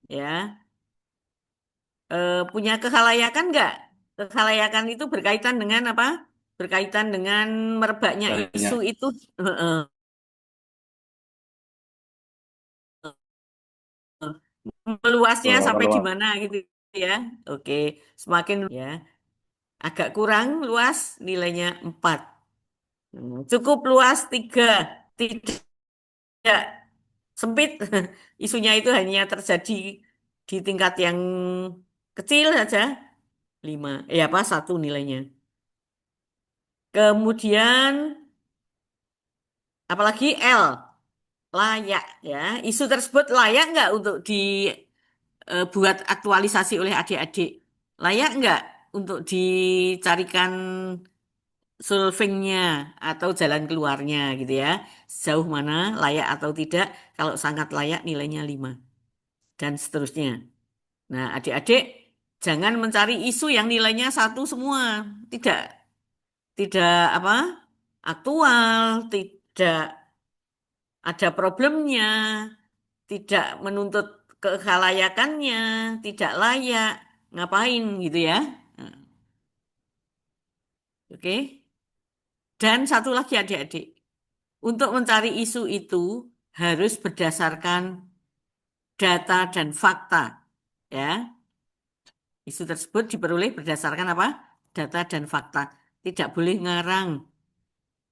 Ya. Punya kekhalayakan enggak? Kekhalayakan itu berkaitan dengan apa? Berkaitan dengan merebaknya isu Banyak. itu. Meluasnya sampai di Meluas. mana gitu ya. Oke, semakin ya agak kurang luas nilainya 4. Cukup luas 3. Tidak sempit. Isunya itu hanya terjadi di tingkat yang kecil saja. 5. Apa 1 nilainya. Kemudian apalagi L, layak ya. Isu tersebut layak nggak untuk dibuat aktualisasi oleh adik-adik? Layak nggak untuk dicarikan solvingnya atau jalan keluarnya gitu ya. Sejauh mana layak atau tidak, kalau sangat layak nilainya 5. Dan seterusnya. Nah, adik-adik jangan mencari isu yang nilainya 1 semua. Tidak, tidak apa? Aktual, tidak ada problemnya, tidak menuntut kekhalayakannya, tidak layak. Ngapain gitu ya. Nah, oke. Dan satu lagi adik-adik. Untuk mencari isu itu harus berdasarkan data dan fakta, ya. Isu tersebut diperoleh berdasarkan apa? Data dan fakta. Tidak boleh ngarang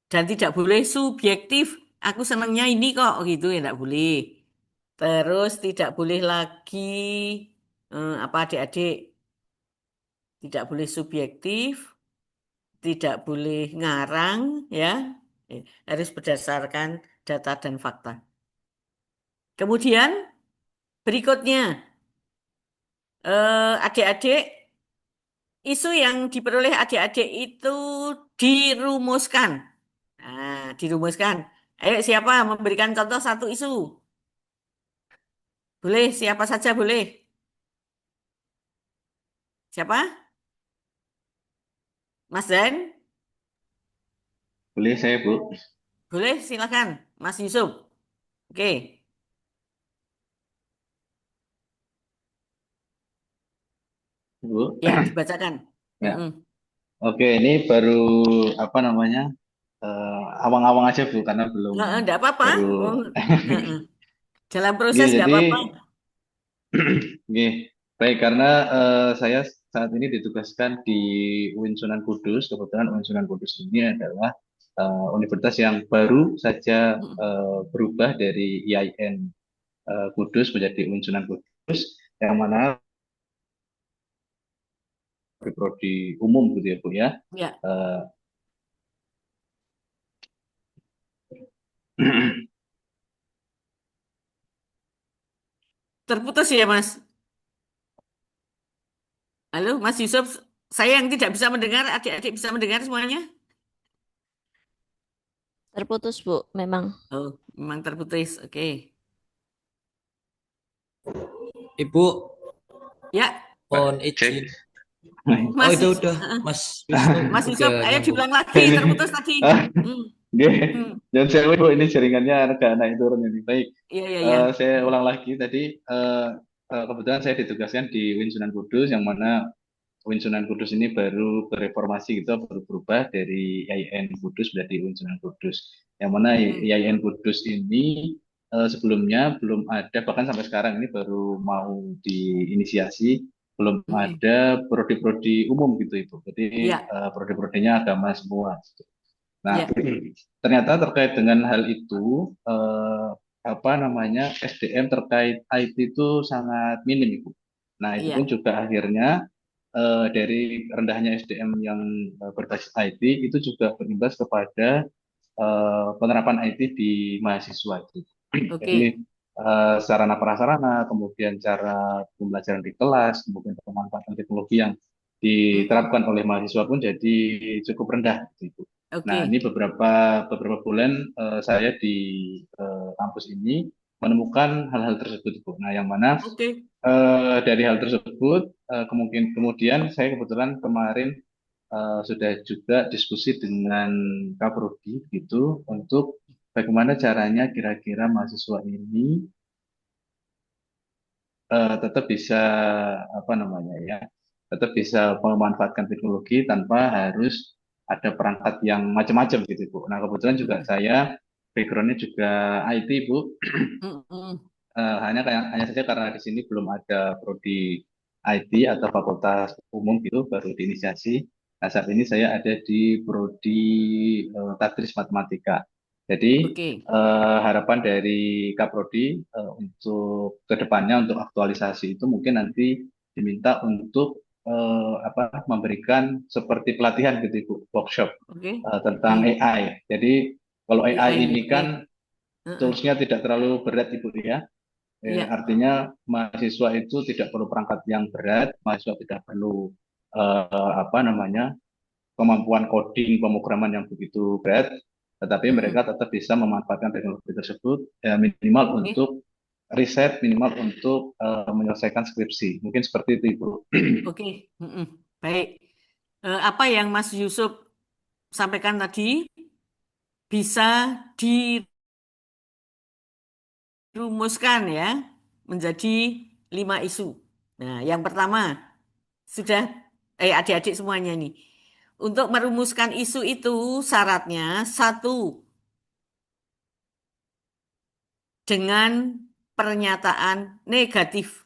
dan tidak boleh subjektif. Aku senangnya ini kok gitu ya, tidak boleh. Terus tidak boleh lagi apa adik-adik, tidak boleh subjektif, tidak boleh ngarang, ya. Harus berdasarkan data dan fakta. Kemudian berikutnya, adik-adik, isu yang diperoleh adik-adik itu dirumuskan. Nah, dirumuskan. Ayo siapa memberikan contoh satu isu? Boleh, siapa saja boleh. Siapa? Mas Dan? Boleh saya, Bu? Boleh, silakan. Mas Yusuf. Oke. Bu? Ya, dibacakan. Ya. Mm-mm. Oke, ini baru apa namanya? Awang-awang aja, Bu, karena belum Enggak apa-apa. baru. Dalam Oke, proses enggak jadi apa-apa. oke, baik karena saya saat ini ditugaskan di UIN Sunan Kudus. Kebetulan UIN Sunan Kudus ini adalah universitas yang baru saja berubah dari IAIN Kudus menjadi UIN Sunan Kudus, yang mana prodi umum gitu ya, Bu ya. Ya. Terputus ya, Mas? Halo, Mas Yusuf. Saya yang tidak bisa mendengar, adik-adik bisa mendengar semuanya? Terputus, Bu, memang. Oh, memang terputus. Oke. Ibu, Ya. mohon izin. Oh, Mas, itu udah Mas Wisnu Mas Yusuf, udah ayo nyambung. diulang lagi, terputus tadi. Oke, jangan saya Bu, ini jaringannya agak naik turun ini. Baik, Iya, iya, iya. saya ulang lagi tadi. Kebetulan saya ditugaskan di UIN Sunan Kudus, yang mana UIN Sunan Kudus ini baru bereformasi gitu, baru berubah dari IAIN Kudus menjadi UIN Sunan Kudus. Yang mana IAIN Kudus ini sebelumnya belum ada, bahkan sampai sekarang ini baru mau diinisiasi, belum ada prodi-prodi umum gitu Ibu. Jadi prodi-prodinya agama semua. Nah, ternyata terkait dengan hal itu, apa namanya, SDM terkait IT itu sangat minim Ibu. Nah, itu pun juga akhirnya dari rendahnya SDM yang berbasis IT itu juga berimbas kepada penerapan IT di mahasiswa itu. Jadi sarana prasarana, kemudian cara pembelajaran di kelas, kemudian pemanfaatan teknologi yang diterapkan oleh mahasiswa pun jadi cukup rendah gitu. Nah, ini beberapa bulan saya di kampus ini menemukan hal-hal tersebut, Bu. Nah, yang mana dari hal tersebut kemudian saya kebetulan kemarin sudah juga diskusi dengan Kaprodi gitu untuk bagaimana caranya kira-kira mahasiswa ini tetap bisa apa namanya ya, tetap bisa memanfaatkan teknologi tanpa harus ada perangkat yang macam-macam gitu Bu. Nah, kebetulan juga saya backgroundnya juga IT Bu. Hanya saja karena di sini belum ada prodi IT atau fakultas umum gitu baru diinisiasi. Nah, saat ini saya ada di prodi Tadris Matematika. Jadi harapan dari Kaprodi untuk kedepannya untuk aktualisasi itu mungkin nanti diminta untuk memberikan seperti pelatihan gitu Ibu, workshop tentang AI. Jadi kalau AI ini kan toolsnya tidak terlalu berat Ibu ya. Artinya mahasiswa itu tidak perlu perangkat yang berat, mahasiswa tidak perlu kemampuan coding, pemrograman yang begitu berat, tetapi mereka tetap bisa memanfaatkan teknologi tersebut minimal untuk riset, minimal untuk menyelesaikan skripsi. Mungkin seperti itu, Ibu. Oke. Baik. Apa yang Mas Yusuf sampaikan tadi bisa dirumuskan ya menjadi 5 isu. Nah, yang pertama sudah adik-adik semuanya nih. Untuk merumuskan isu itu syaratnya satu, dengan pernyataan negatif.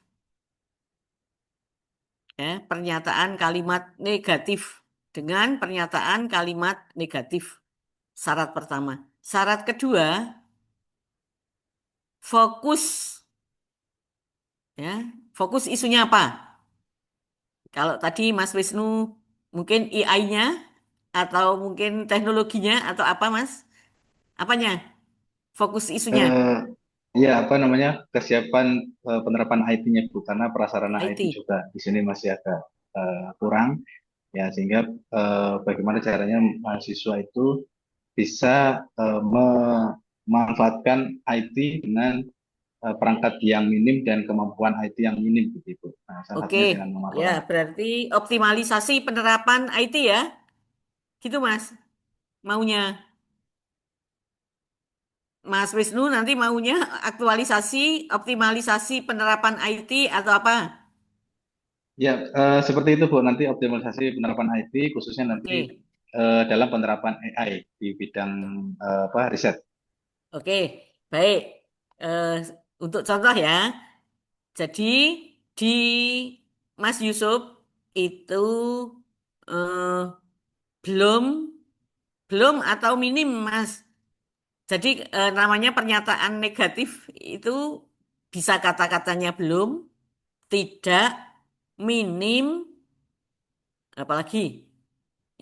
Ya, pernyataan kalimat negatif dengan pernyataan kalimat negatif. Syarat pertama. Syarat kedua, fokus. Ya, fokus isunya apa? Kalau tadi Mas Wisnu mungkin AI-nya atau mungkin teknologinya atau apa Mas? Apanya? Fokus isunya Ya, apa namanya, kesiapan penerapan IT-nya Bu, karena prasarana IT IT. juga di sini masih agak kurang, ya sehingga bagaimana caranya mahasiswa itu bisa memanfaatkan IT dengan perangkat yang minim dan kemampuan IT yang minim begitu. Nah, salah Oke, satunya dengan ya memaparkan. berarti optimalisasi penerapan IT ya, gitu Mas. Maunya Mas Wisnu nanti maunya aktualisasi, optimalisasi penerapan IT atau apa? Ya, seperti itu Bu, nanti optimalisasi penerapan IT khususnya nanti Oke, dalam penerapan AI di bidang apa, riset. oke, baik. Eh, untuk contoh ya, jadi di Mas Yusuf itu eh, belum belum atau minim Mas. Jadi namanya pernyataan negatif itu bisa kata-katanya belum, tidak, minim, apalagi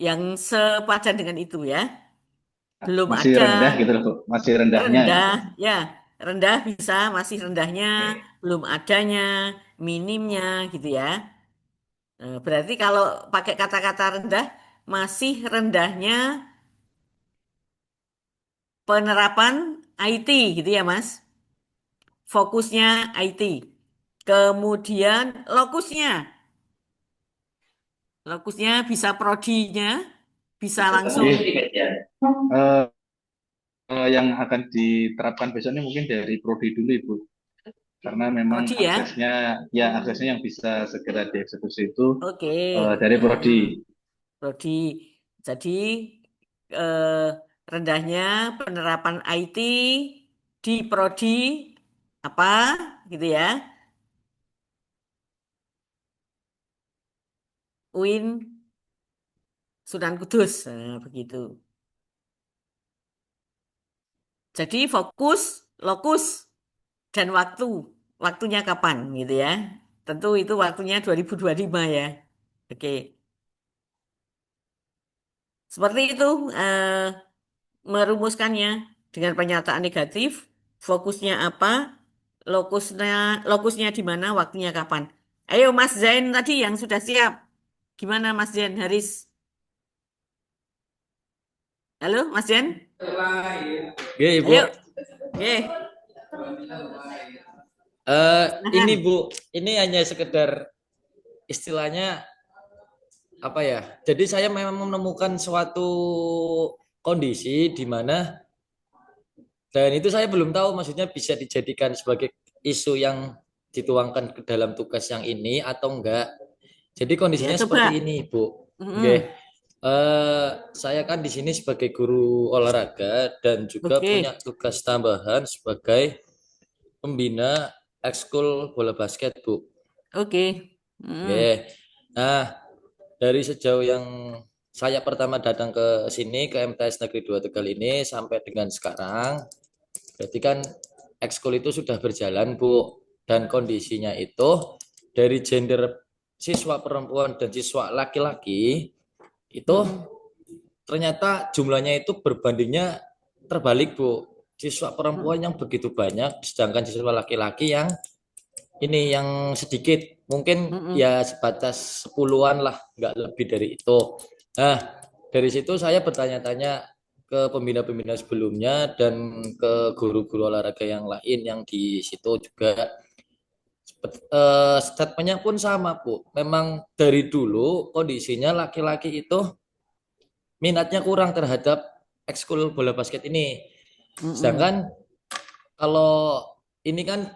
yang sepadan dengan itu ya. Belum Masih ada, rendah gitu loh Bu, masih rendahnya rendah, gitu. ya, rendah bisa, masih rendahnya, Oke. belum adanya, minimnya gitu ya. Berarti kalau pakai kata-kata rendah, masih rendahnya penerapan IT gitu ya Mas. Fokusnya IT. Kemudian lokusnya. Lokusnya bisa prodinya, bisa langsung Eh, yang akan diterapkan besok ini mungkin dari prodi dulu Ibu, karena memang prodi ya. aksesnya yang bisa segera dieksekusi itu Oke. dari prodi. Prodi. Jadi eh, rendahnya penerapan IT di prodi apa gitu ya. UIN Sunan Kudus. Nah, begitu. Jadi fokus, lokus, dan waktu. Waktunya kapan gitu ya. Tentu itu waktunya 2025 ya. Oke. Seperti itu merumuskannya dengan pernyataan negatif, fokusnya apa, lokusnya di mana, waktunya kapan. Ayo Mas Zain tadi yang sudah siap. Gimana Mas Zain Haris? Halo Mas Zain? Oke, Ibu. Ayo. Oke. Ini Bu, ini hanya sekedar istilahnya apa ya? Jadi saya memang menemukan suatu kondisi di mana dan itu saya belum tahu maksudnya bisa dijadikan sebagai isu yang dituangkan ke dalam tugas yang ini atau enggak. Jadi Ya kondisinya coba. seperti ini, Bu. Mm-mm. Oke. Saya kan di sini sebagai guru olahraga dan juga Oke. punya tugas tambahan sebagai pembina ekskul bola basket, Bu. Oke. Oke. Nah, dari sejauh yang saya pertama datang ke sini ke MTS Negeri 2 Tegal ini sampai dengan sekarang, berarti kan ekskul itu sudah berjalan, Bu. Dan kondisinya itu dari gender siswa perempuan dan siswa laki-laki itu ternyata jumlahnya itu berbandingnya terbalik, Bu. Siswa perempuan yang begitu banyak, sedangkan siswa laki-laki yang ini yang sedikit. Mungkin ya sebatas 10-an lah, nggak lebih dari itu. Nah, dari situ saya bertanya-tanya ke pembina-pembina sebelumnya dan ke guru-guru olahraga yang lain yang di situ juga. Statementnya pun sama, Bu. Memang dari dulu kondisinya laki-laki itu minatnya kurang terhadap ekskul bola basket ini. Sedangkan kalau ini kan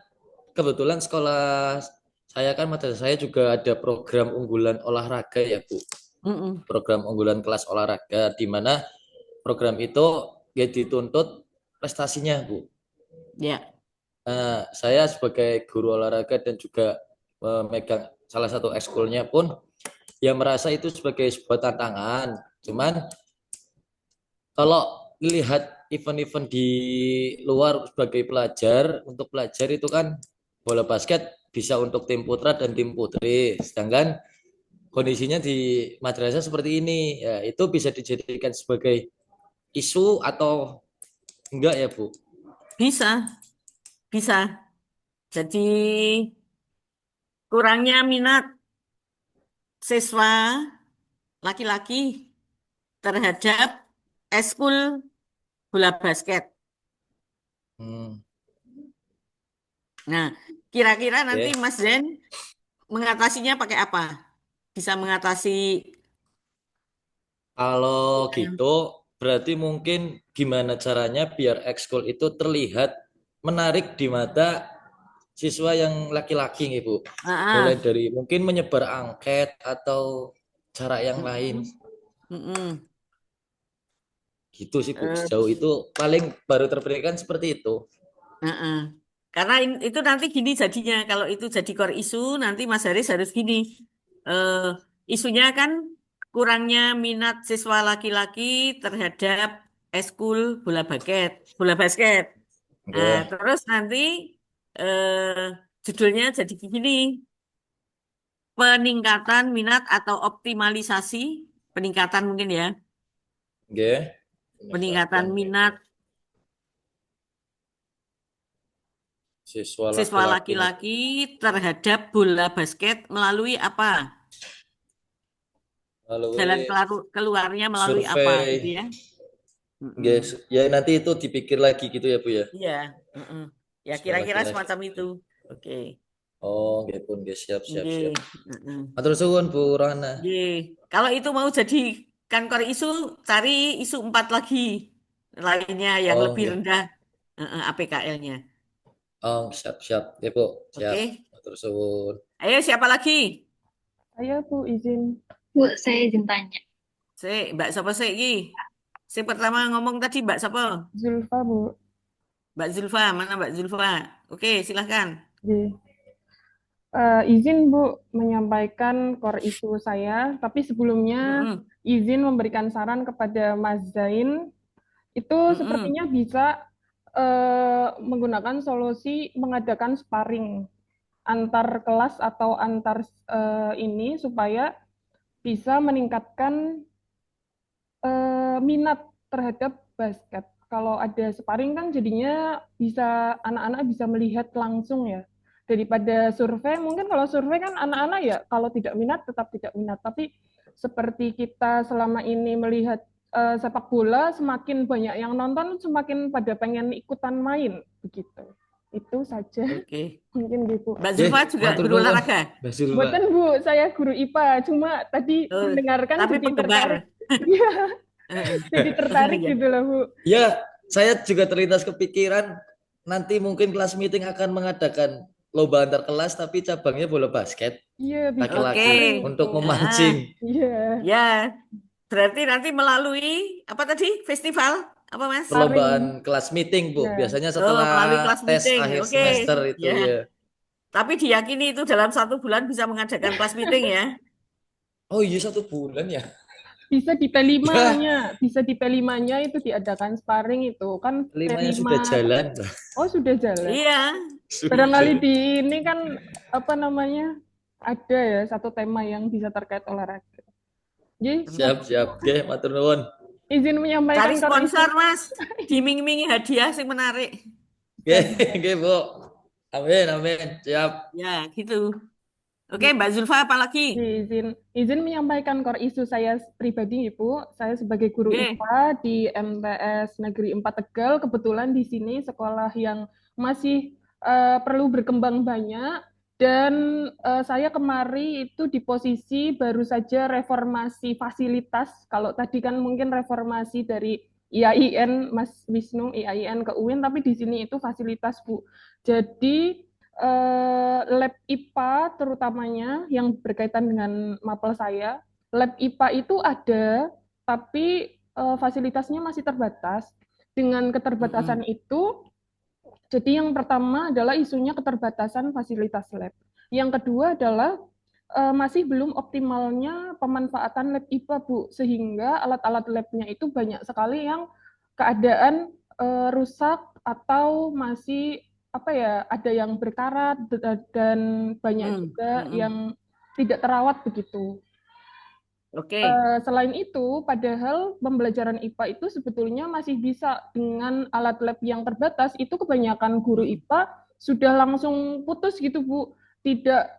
kebetulan sekolah saya kan madrasah saya juga ada program unggulan olahraga ya Bu. Program unggulan kelas olahraga di mana program itu ya dituntut prestasinya Bu. Ya. Nah, saya sebagai guru olahraga dan juga memegang salah satu ekskulnya pun ya merasa itu sebagai sebuah tantangan. Cuman kalau lihat event-event di luar sebagai pelajar, untuk pelajar itu kan bola basket bisa untuk tim putra dan tim putri. Sedangkan kondisinya di madrasah seperti ini, ya itu bisa dijadikan sebagai isu atau enggak ya, Bu? Bisa, bisa. Jadi kurangnya minat siswa laki-laki terhadap eskul bola basket. Hmm, Nah, kira-kira nanti oke. Mas Zen mengatasinya pakai apa? Bisa mengatasi Kalau yang gitu, berarti mungkin gimana caranya biar ekskul itu terlihat menarik di mata siswa yang laki-laki nih, Bu. Mulai ah, dari mungkin menyebar angket atau cara yang lain. mm-mm, mm-mm. Gitu sih, Bu. Eh, Sejauh itu paling baru terpikirkan seperti itu. Heeh. Karena itu nanti gini jadinya, kalau itu jadi core isu, nanti Mas Haris harus gini. Eh, isunya kan kurangnya minat siswa laki-laki terhadap eskul bola basket. Nah, Oke. terus nanti judulnya jadi gini, peningkatan minat atau optimalisasi, peningkatan mungkin ya, Oke. peningkatan Pendekatan minat siswa siswa laki-laki laki-laki terhadap bola basket melalui apa? Jalan melalui keluarnya melalui apa gitu survei. ya? Mm-mm. Yes. Ya nanti itu dipikir lagi gitu ya, Bu ya. Iya, mm-mm. Ya Siswa kira-kira laki-laki. semacam itu. Oke. Oh, nggih pun nggih siap siap Oke. siap. Mm-mm. Matur suwun Bu Rana. Oke. Kalau itu mau jadi kantor isu, cari isu 4 lagi lainnya yang Oh, lebih nggih. rendah APKL-nya. Oh, siap siap. Ya, Bu. Siap. Oke. Matur suwun. Ayo siapa lagi? Saya Bu izin. Bu, saya izin tanya. Mbak siapa sih iki? Yang pertama ngomong tadi Mbak siapa? Zulfa Bu. Mbak Zulfa, mana Mbak Zulfa? Oke, silahkan. Nggih. Izin Bu menyampaikan core isu saya, tapi sebelumnya Mm-mm, izin memberikan saran kepada Mas Zain. Itu mm-mm. sepertinya bisa menggunakan solusi mengadakan sparring antar kelas atau antar ini supaya bisa meningkatkan minat terhadap basket. Kalau ada sparring kan jadinya bisa anak-anak bisa melihat langsung ya. Daripada survei, mungkin kalau survei kan anak-anak ya kalau tidak minat tetap tidak minat. Tapi seperti kita selama ini melihat sepak bola, semakin banyak yang nonton, semakin pada pengen ikutan main begitu. Itu saja. Oke. Mungkin gitu. Mbak Nggih, Zulfa juga matur guru nuwun. olahraga. Mbak Zulfa. Buatan Bu, saya guru IPA, cuma tadi Oh, mendengarkan tapi jadi penggemar. tertarik. Iya, Heeh. jadi tertarik Ya. gitu loh Bu. Ya, saya juga terlintas kepikiran nanti mungkin kelas meeting akan mengadakan lomba antar kelas tapi cabangnya bola basket Iya, bisa Oke. laki-laki sparring itu. untuk Heeh. memancing. Iya, Ya, berarti nanti melalui apa tadi? Festival apa, Mas? sparring. Perlombaan kelas meeting, Bu. Ya, Biasanya Oh, setelah melalui kelas tes meeting. akhir Oke. semester itu Ya. ya. Tapi diyakini itu dalam 1 bulan bisa mengadakan kelas meeting ya. Oh iya 1 bulan ya. bisa di Ya, P5-nya, bisa di P5-nya itu diadakan sparring itu. Kan limanya P5, sudah jalan. oh sudah jalan. Iya. Barangkali Sudah. di ini kan, apa namanya, ada ya satu tema yang bisa terkait olahraga. Jadi, Siap, siap. Oke, matur nuwun. izin Cari menyampaikan core isu. sponsor, Mas. Diming-mingi hadiah sing menarik. Oke, oke, Bu. Amin, amin. Siap. Ya, gitu. Oke, Mbak Zulfa apa lagi? Izin menyampaikan core isu saya pribadi, Ibu. Saya sebagai guru Oke. IPA di MTS Negeri 4 Tegal, kebetulan di sini sekolah yang masih perlu berkembang banyak, dan saya kemari itu di posisi baru saja reformasi fasilitas. Kalau tadi kan mungkin reformasi dari IAIN, Mas Wisnu, IAIN ke UIN, tapi di sini itu fasilitas, Bu. Jadi lab IPA terutamanya yang berkaitan dengan mapel saya, lab IPA itu ada, tapi fasilitasnya masih terbatas. Dengan keterbatasan itu, Jadi yang pertama adalah isunya keterbatasan fasilitas lab. Yang kedua adalah masih belum optimalnya pemanfaatan lab IPA, Bu, sehingga alat-alat labnya itu banyak sekali yang keadaan rusak atau masih apa ya, ada yang berkarat dan banyak juga yang tidak terawat begitu. Oke. Selain itu, padahal pembelajaran IPA itu sebetulnya masih bisa dengan alat lab yang terbatas. Itu kebanyakan guru IPA sudah langsung putus gitu, Bu. Tidak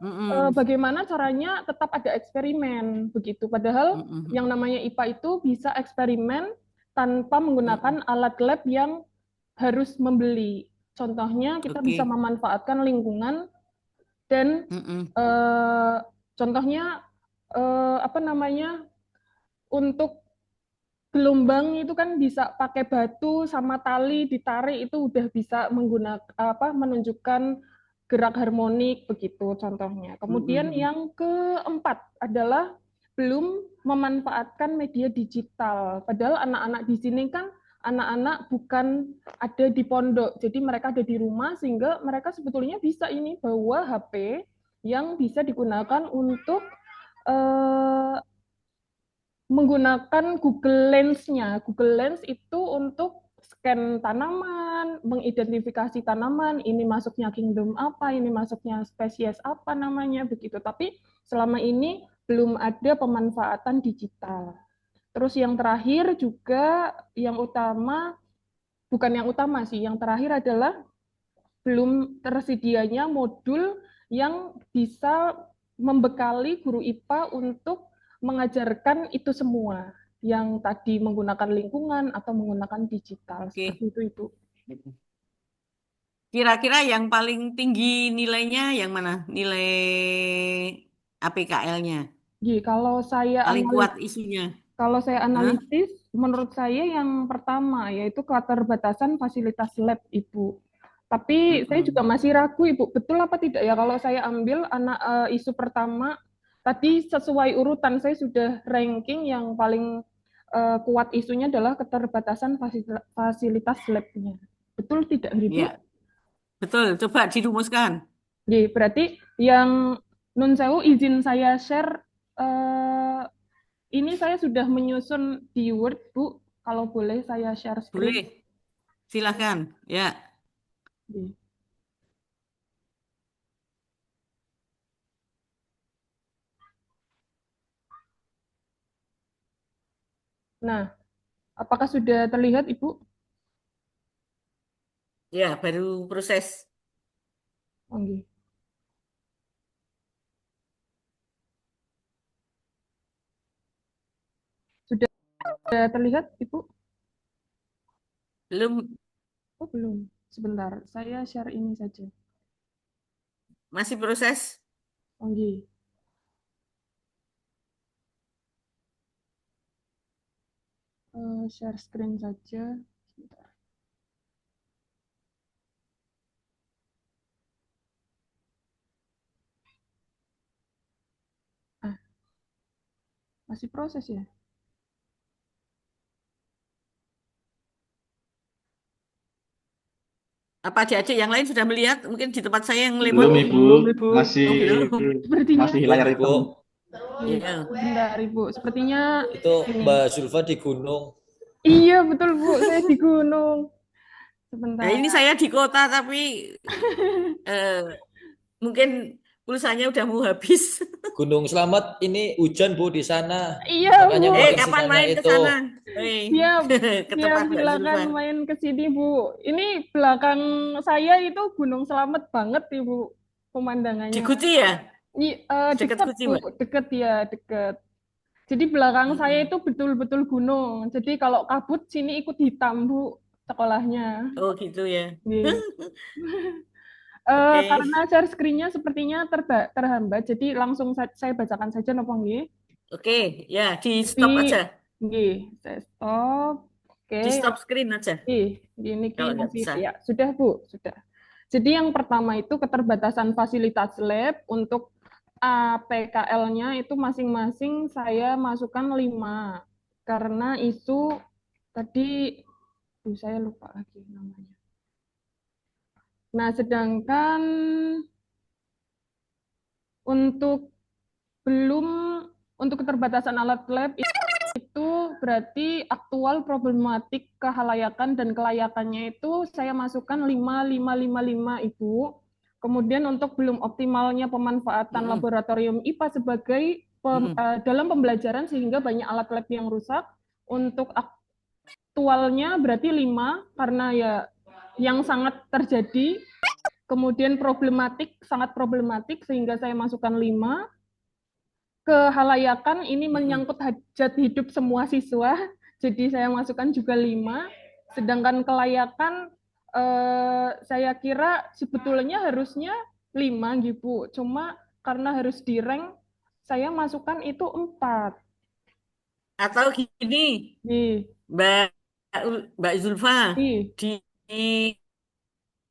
bagaimana caranya tetap ada eksperimen begitu. Padahal yang namanya IPA itu bisa eksperimen tanpa menggunakan alat lab yang harus membeli. Contohnya kita bisa memanfaatkan lingkungan dan contohnya apa namanya, untuk gelombang itu kan bisa pakai batu sama tali ditarik, itu udah bisa menggunakan menunjukkan gerak harmonik begitu contohnya. Kemudian yang keempat adalah belum memanfaatkan media digital. Padahal anak-anak di sini kan anak-anak bukan ada di pondok, jadi mereka ada di rumah sehingga mereka sebetulnya bisa ini bawa HP yang bisa digunakan untuk menggunakan Google Lens-nya. Google Lens itu untuk scan tanaman, mengidentifikasi tanaman, ini masuknya kingdom apa, ini masuknya spesies apa namanya, begitu. Tapi selama ini belum ada pemanfaatan digital. Terus yang terakhir juga, yang utama, bukan yang utama sih, yang terakhir adalah belum tersedianya modul yang bisa membekali guru IPA untuk mengajarkan itu semua, yang tadi menggunakan lingkungan atau menggunakan digital. Seperti itu, Ibu. Kira-kira yang paling tinggi nilainya yang mana? Nilai APKL-nya? Kalau saya paling kuat isunya. Kalau saya analisis, menurut saya yang pertama yaitu keterbatasan fasilitas lab, Ibu. Tapi saya juga masih ragu, Ibu, betul apa tidak ya kalau saya ambil isu pertama, tadi sesuai urutan saya sudah ranking yang paling kuat isunya adalah keterbatasan fasilitas labnya. Betul tidak, Ibu? Iya, betul. Coba dirumuskan. Berarti yang Nun Sewu izin saya share, ini saya sudah menyusun di Word, Bu. Kalau boleh saya share screen. Boleh. Silakan. Ya. Nah, apakah sudah terlihat, Ibu? Ya, baru proses. Okay. Sudah terlihat, Ibu? Belum. Oh, belum. Sebentar, saya share ini saja. Masih proses. Okay. Share screen saja. Sebentar. Masih proses ya? Apa adik-adik yang lain sudah melihat? Mungkin di tempat saya yang belum, lemot. Ibu. Masih masih layar hitam. Iya. Bentar, Ibu. Sepertinya itu ini. Mbak Zulfa di gunung. Iya, betul, Bu. Saya di gunung. Sebentar. Nah, ini saya di kota tapi mungkin pulsanya udah mau habis. Gunung Slamet ini hujan, Bu, di sana. Iya, Makanya Bu. mungkin kapan sinyalnya main ke itu. sana? Siap, Ke siap, tempat Mbak silakan Zulfa. main ke sini, Bu. Ini belakang saya itu Gunung Slamet banget, Ibu, pemandangannya. Di Guci ya? Dekat, Guci, Bu. Mbak? Dekat ya, dekat. Jadi belakang saya itu betul-betul gunung. Jadi kalau kabut sini ikut hitam, Bu, sekolahnya. Oh, gitu ya. Karena share screen-nya sepertinya terhambat, jadi langsung saya bacakan saja, nopo nggih. Oke, ya di stop aja. Nggih, saya stop. Oke. Di stop screen aja. Ini Kalau nggak masih bisa. ya, sudah, Bu, sudah. Jadi yang pertama itu keterbatasan fasilitas lab. Untuk APKL-nya itu masing-masing saya masukkan 5. Karena isu tadi saya lupa lagi namanya. Nah, sedangkan untuk belum untuk keterbatasan alat lab itu berarti aktual problematik kehalayakan dan kelayakannya itu saya masukkan 5, 5, 5, 5 Ibu. Kemudian untuk belum optimalnya pemanfaatan laboratorium IPA sebagai dalam pembelajaran sehingga banyak alat lab yang rusak. Untuk aktualnya berarti 5 karena ya yang sangat terjadi. Kemudian sangat problematik sehingga saya masukkan 5. Kehalayakan ini menyangkut hajat hidup semua siswa, jadi saya masukkan juga 5. Sedangkan kelayakan saya kira sebetulnya harusnya 5 gitu, cuma karena harus di-rank, saya masukkan itu 4. Atau gini, Nih, Mbak Zulfa, nih.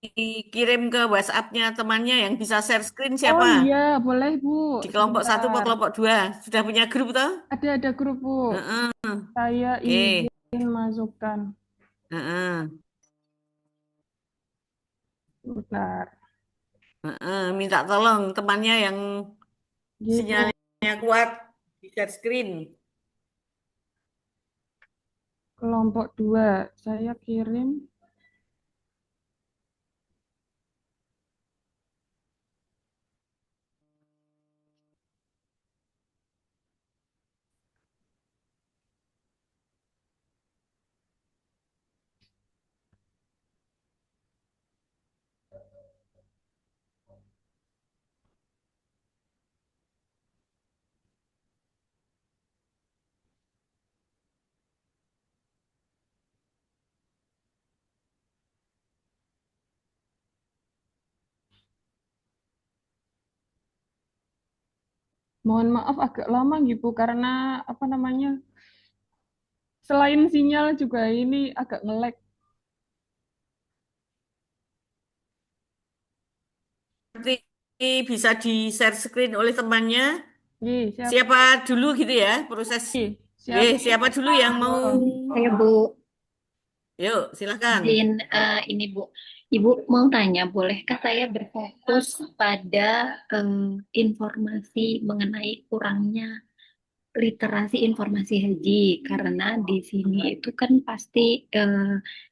dikirim ke WhatsApp-nya temannya yang bisa share screen Oh siapa? iya, boleh Bu. Di kelompok 1 atau Sebentar. kelompok 2? Sudah punya grup toh? Ada grup Bu. Saya Oke. izin masukkan. Bentar. Minta tolong temannya yang Gitu. sinyalnya kuat di share screen. Kelompok 2, saya kirim. Mohon maaf agak lama gitu karena apa namanya? Selain sinyal juga ini agak nge-lag. Nanti bisa di share screen oleh temannya. Siap. Siapa dulu gitu ya proses. Siap. Siapa dulu yang mau? Saya Bu. Yuk, silakan. Izin ini Bu. Ibu mau tanya, bolehkah saya berfokus pada informasi mengenai kurangnya literasi informasi haji? Karena di sini itu kan pasti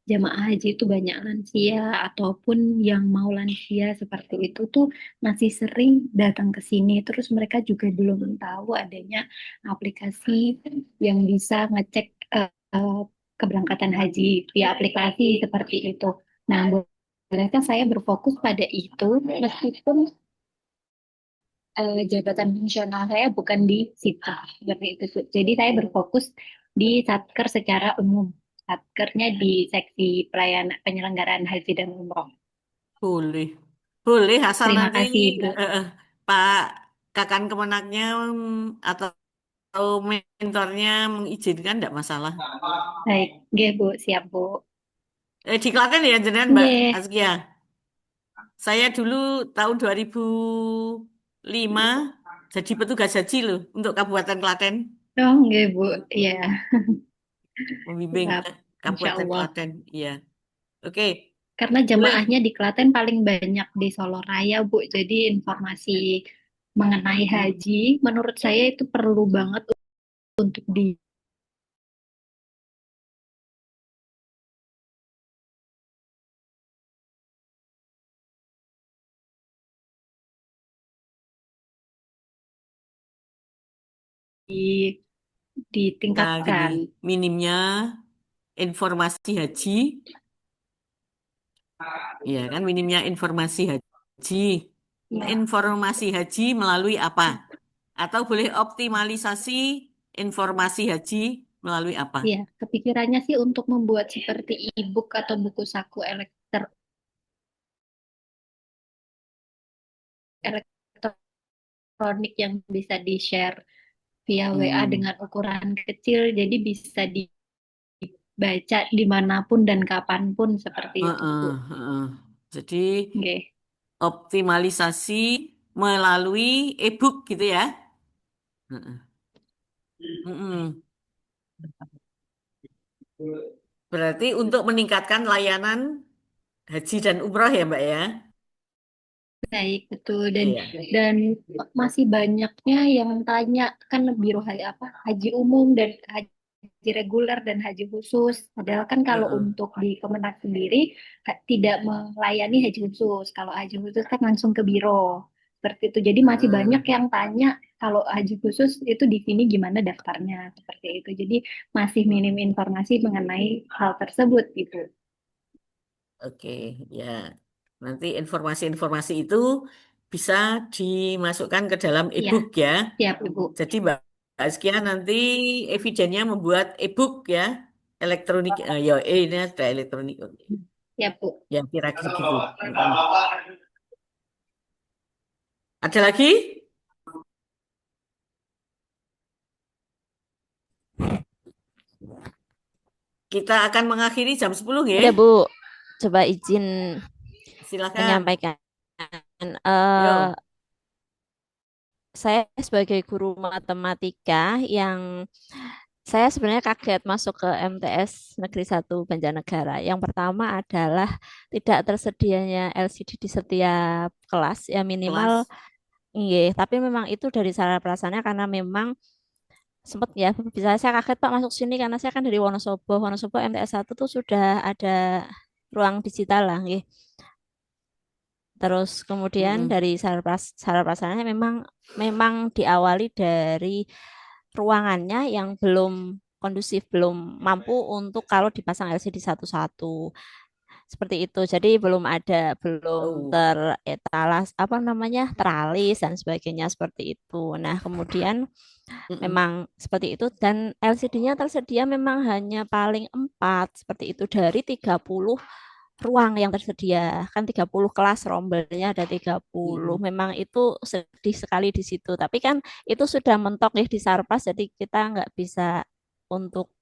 jamaah haji itu banyak lansia ataupun yang mau lansia seperti itu tuh masih sering datang ke sini. Terus mereka juga belum tahu adanya aplikasi yang bisa ngecek keberangkatan haji via aplikasi seperti itu. Nah, bolehkah saya berfokus pada itu meskipun jabatan fungsional saya bukan di situ seperti itu. Jadi saya berfokus di satker secara umum. Satkernya di seksi pelayanan penyelenggaraan haji dan umroh. Boleh. Boleh asal Terima nanti kasih, Bu. Pak Kakan Kemenangnya atau mentornya mengizinkan enggak masalah. Baik, nggih, Bu, siap, Bu. Di Klaten ya jenengan Mbak Nggih. Azkia. Saya dulu tahun 2005 jadi petugas haji loh untuk Kabupaten Klaten. Oh, nggih, Bu. Iya. Membimbing Siap. Insya Kabupaten Allah. Klaten. Iya. Oke. Karena Boleh. jamaahnya di Klaten paling banyak di Solo Raya, Bu. Jadi informasi mengenai haji menurut saya itu perlu banget untuk di Nah, ditingkatkan. gini, minimnya informasi haji, ya kan minimnya informasi haji. Informasi haji melalui apa? Atau boleh optimalisasi informasi haji melalui apa? Iya, kepikirannya sih untuk membuat seperti e-book atau buku saku elektronik yang bisa di-share via WA dengan ukuran kecil, jadi bisa dibaca dimanapun dan kapanpun seperti itu, Bu. Jadi Nggih. optimalisasi melalui e-book gitu ya. Berarti untuk meningkatkan layanan haji dan umroh ya Mbak ya? Baik, betul. Iya. Dan masih banyaknya yang tanya kan biro haji umum dan haji reguler dan haji khusus. Padahal kan kalau Heeh. untuk di Kemenak sendiri tidak melayani haji khusus. Kalau haji khusus kan langsung ke biro. Seperti itu. Jadi masih banyak yang tanya kalau haji khusus itu di sini gimana daftarnya seperti itu. Jadi masih minim informasi mengenai hal tersebut gitu. Oke, ya. Nanti informasi-informasi itu bisa dimasukkan ke dalam Iya, e-book ya. siap Ibu. Jadi Mbak Askia nanti evidennya membuat e-book ya, elektronik. Ya, ini ada elektronik. Oke. Siap Bu. Ya, kira-kira gitu. Ada lagi? Kita akan mengakhiri jam 10 ya. Ada Bu, coba izin Silakan. menyampaikan. Yo. Saya sebagai guru matematika yang saya sebenarnya kaget masuk ke MTS Negeri 1 Banjarnegara. Yang pertama adalah tidak tersedianya LCD di setiap kelas, ya minimal, iya, tapi memang itu dari sarana prasarana karena memang sempat ya bisa saya kaget Pak masuk sini karena saya kan dari Wonosobo. Wonosobo MTS 1 tuh sudah ada ruang digital lah, nggih. Terus kemudian dari sarana prasarana memang diawali dari ruangannya yang belum kondusif, belum mampu untuk kalau dipasang LCD satu-satu. Seperti itu. Jadi belum teretalas apa namanya teralis dan sebagainya seperti itu. Nah, kemudian memang seperti itu dan LCD-nya tersedia memang hanya paling 4 seperti itu dari 30 ruang yang tersedia. Kan 30 kelas rombelnya ada 30. Memang itu sedih sekali di situ. Tapi kan itu sudah mentok ya di Sarpas jadi kita nggak bisa untuk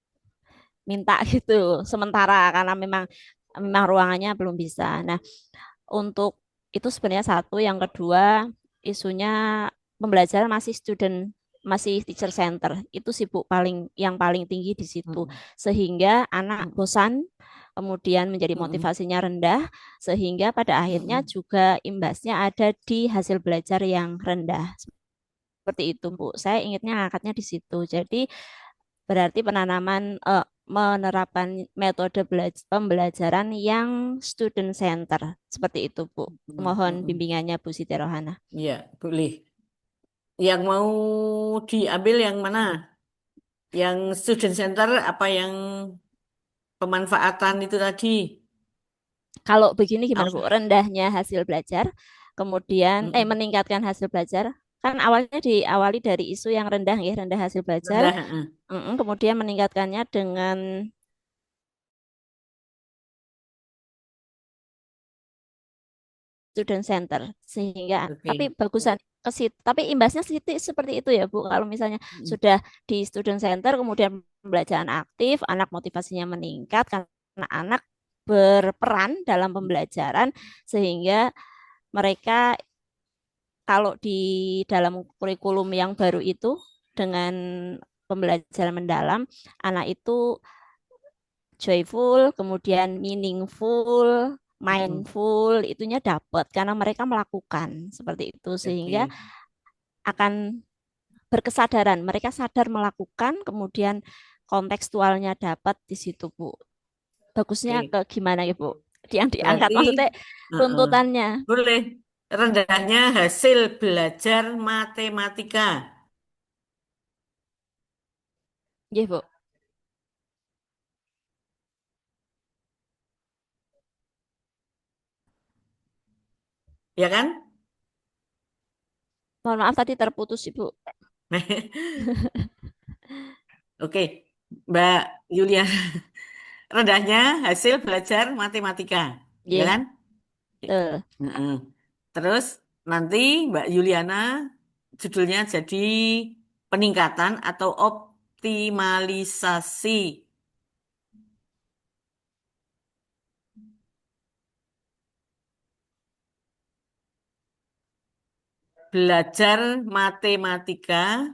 minta gitu sementara karena memang ruangannya belum bisa. Nah, untuk itu sebenarnya satu, yang kedua isunya pembelajaran masih teacher center. Itu sih Bu yang paling tinggi di situ. Sehingga anak bosan, kemudian menjadi motivasinya rendah, sehingga pada akhirnya juga imbasnya ada di hasil belajar yang rendah. Seperti itu Bu. Saya ingatnya ngangkatnya di situ. Jadi berarti menerapkan metode pembelajaran yang student center. Seperti itu, Bu. Mohon bimbingannya Bu Siti Rohana. Iya, boleh. Yang mau diambil yang mana? Yang student center apa yang pemanfaatan itu tadi? Kalau begini gimana Bu? Rendahnya hasil belajar, kemudian meningkatkan hasil belajar. Kan awalnya diawali dari isu yang rendah ya, rendah hasil belajar. Kemudian meningkatkannya dengan student center sehingga tapi bagusan ke situ tapi imbasnya seperti itu ya Bu kalau misalnya sudah di student center kemudian pembelajaran aktif anak motivasinya meningkat karena anak berperan dalam pembelajaran sehingga mereka kalau di dalam kurikulum yang baru itu dengan pembelajaran mendalam anak itu joyful kemudian meaningful mindful itunya dapat karena mereka melakukan seperti itu sehingga akan berkesadaran mereka sadar melakukan kemudian kontekstualnya dapat di situ Bu bagusnya ke gimana ya Bu yang diangkat maksudnya tuntutannya boleh rendahnya hasil belajar matematika ya Bu ya kan? Mohon maaf tadi terputus Ibu. Oke, Mbak Yulia. Rendahnya hasil belajar matematika, ya kan? Terus nanti Mbak Yuliana judulnya jadi peningkatan atau optimalisasi belajar matematika,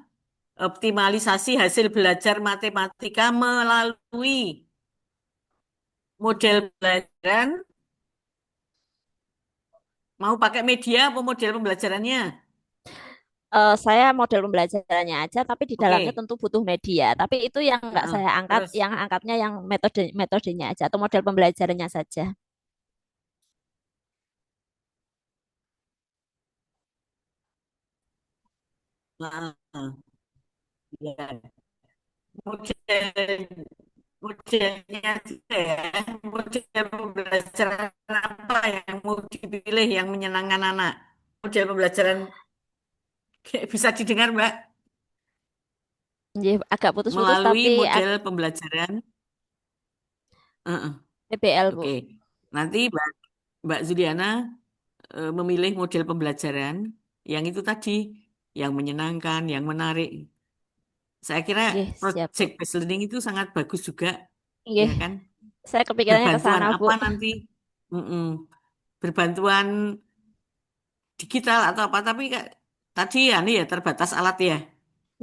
optimalisasi hasil belajar matematika melalui model pelajaran Mau pakai media apa model pembelajarannya? Saya model pembelajarannya aja, tapi di dalamnya Oke. tentu butuh media. Tapi itu yang nggak Heeh. saya angkat, Terus, yang angkatnya yang metodenya aja atau model pembelajarannya saja. heeh, ya. Model modelnya juga ya, model pembelajaran apa yang mau dipilih yang menyenangkan anak? Model pembelajaran bisa didengar, Mbak, Nggih, agak putus-putus melalui tapi model pembelajaran. Heeh. PBL, Oke, Bu. nanti Mbak Zuliana memilih model pembelajaran yang itu tadi, yang menyenangkan, yang menarik. Saya kira Nggih, siap, Bu. project based learning itu sangat bagus juga, Nggih, ya kan? saya kepikirannya ke Berbantuan sana, Bu. apa nanti? Mm-mm. Berbantuan digital atau apa? Tapi tadi ya, nih ya terbatas alat ya.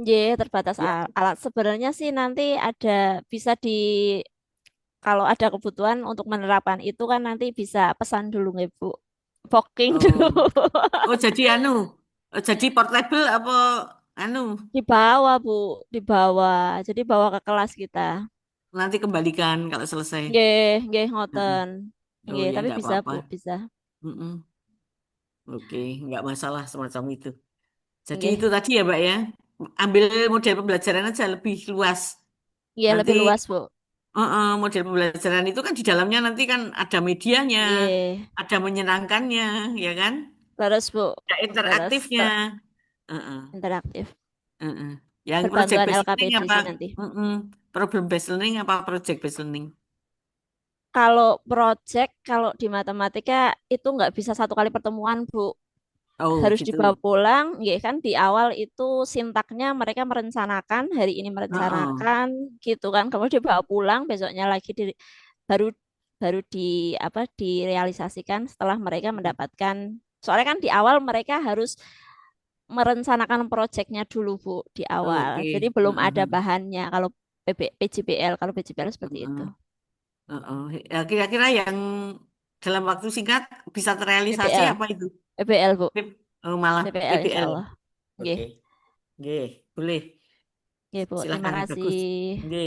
Nggih, terbatas Ya. alat. Sebenarnya sih nanti ada bisa kalau ada kebutuhan untuk menerapkan itu kan nanti bisa pesan dulu nggih, Bu. Booking Oh, dulu. oh jadi jadi portable apa anu? Dibawa, Bu, dibawa. Jadi bawa ke kelas kita. Nanti kembalikan kalau selesai. Nggih, Heeh. ngoten. Oh Nggih, ya, tapi enggak bisa, apa-apa. Bu, bisa. Mm-mm. Oke, nggak masalah semacam itu. Jadi itu Nggih. tadi ya, Mbak ya. Ambil model pembelajaran aja lebih luas. Iya, Nanti lebih luas, Bu. model pembelajaran itu kan di dalamnya nanti kan ada medianya, Nggih. ada menyenangkannya, ya kan? Terus, Bu. Ada Terus interaktifnya. Heeh, interaktif. heeh. Yang project Berbantuan based learning LKPD apa? sih nanti. Mm-mm. Problem based learning apa project based learning? Kalau project, kalau di matematika itu nggak bisa satu kali pertemuan, Bu. Oh, Harus gitu. dibawa pulang, ya kan di awal itu sintaknya mereka merencanakan, hari ini Heeh. merencanakan, gitu kan. Kemudian dibawa pulang, besoknya lagi baru baru di apa direalisasikan setelah mereka mendapatkan. Soalnya kan di awal mereka harus merencanakan proyeknya dulu, Bu, di awal. Oke. Jadi belum ada Heeh. bahannya kalau PJBL, kalau PJBL seperti Heeh. itu. Heeh. Ya, kira-kira yang dalam waktu singkat bisa terrealisasi PBL, apa itu? PBL, Bu. Oh, malah PBL insya PBL. Allah. Oke. Nggih, Oke, boleh. nggih, Bu. Terima Silahkan, kasih. bagus. Oke.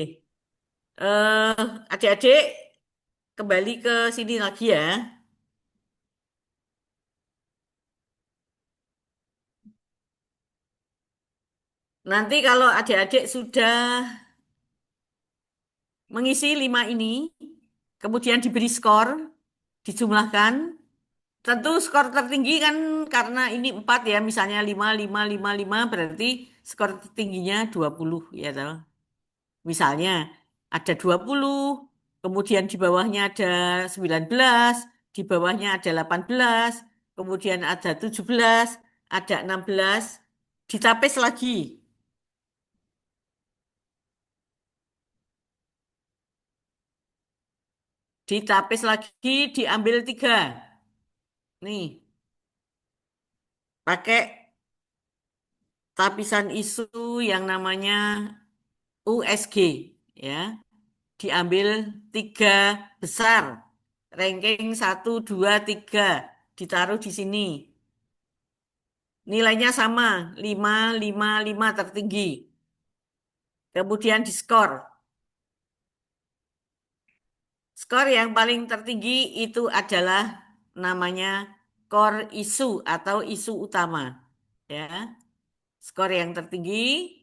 Adik-adik kembali ke sini lagi ya. Nanti kalau adik-adik sudah mengisi 5 ini, kemudian diberi skor, dijumlahkan, tentu skor tertinggi kan karena ini 4 ya, misalnya 5 5 5 5 berarti skor tertingginya 20 ya toh. Misalnya ada 20, kemudian di bawahnya ada 19, di bawahnya ada 18, kemudian ada 17, ada 16, ditapis lagi. Ditapis lagi, diambil 3. Nih, pakai tapisan isu yang namanya USG ya. Diambil 3 besar. Ranking 1, 2, 3. Ditaruh di sini. Nilainya sama, 5, 5, 5 tertinggi. Kemudian diskor. Skor yang paling tertinggi itu adalah namanya core isu atau isu utama. Ya, skor yang tertinggi,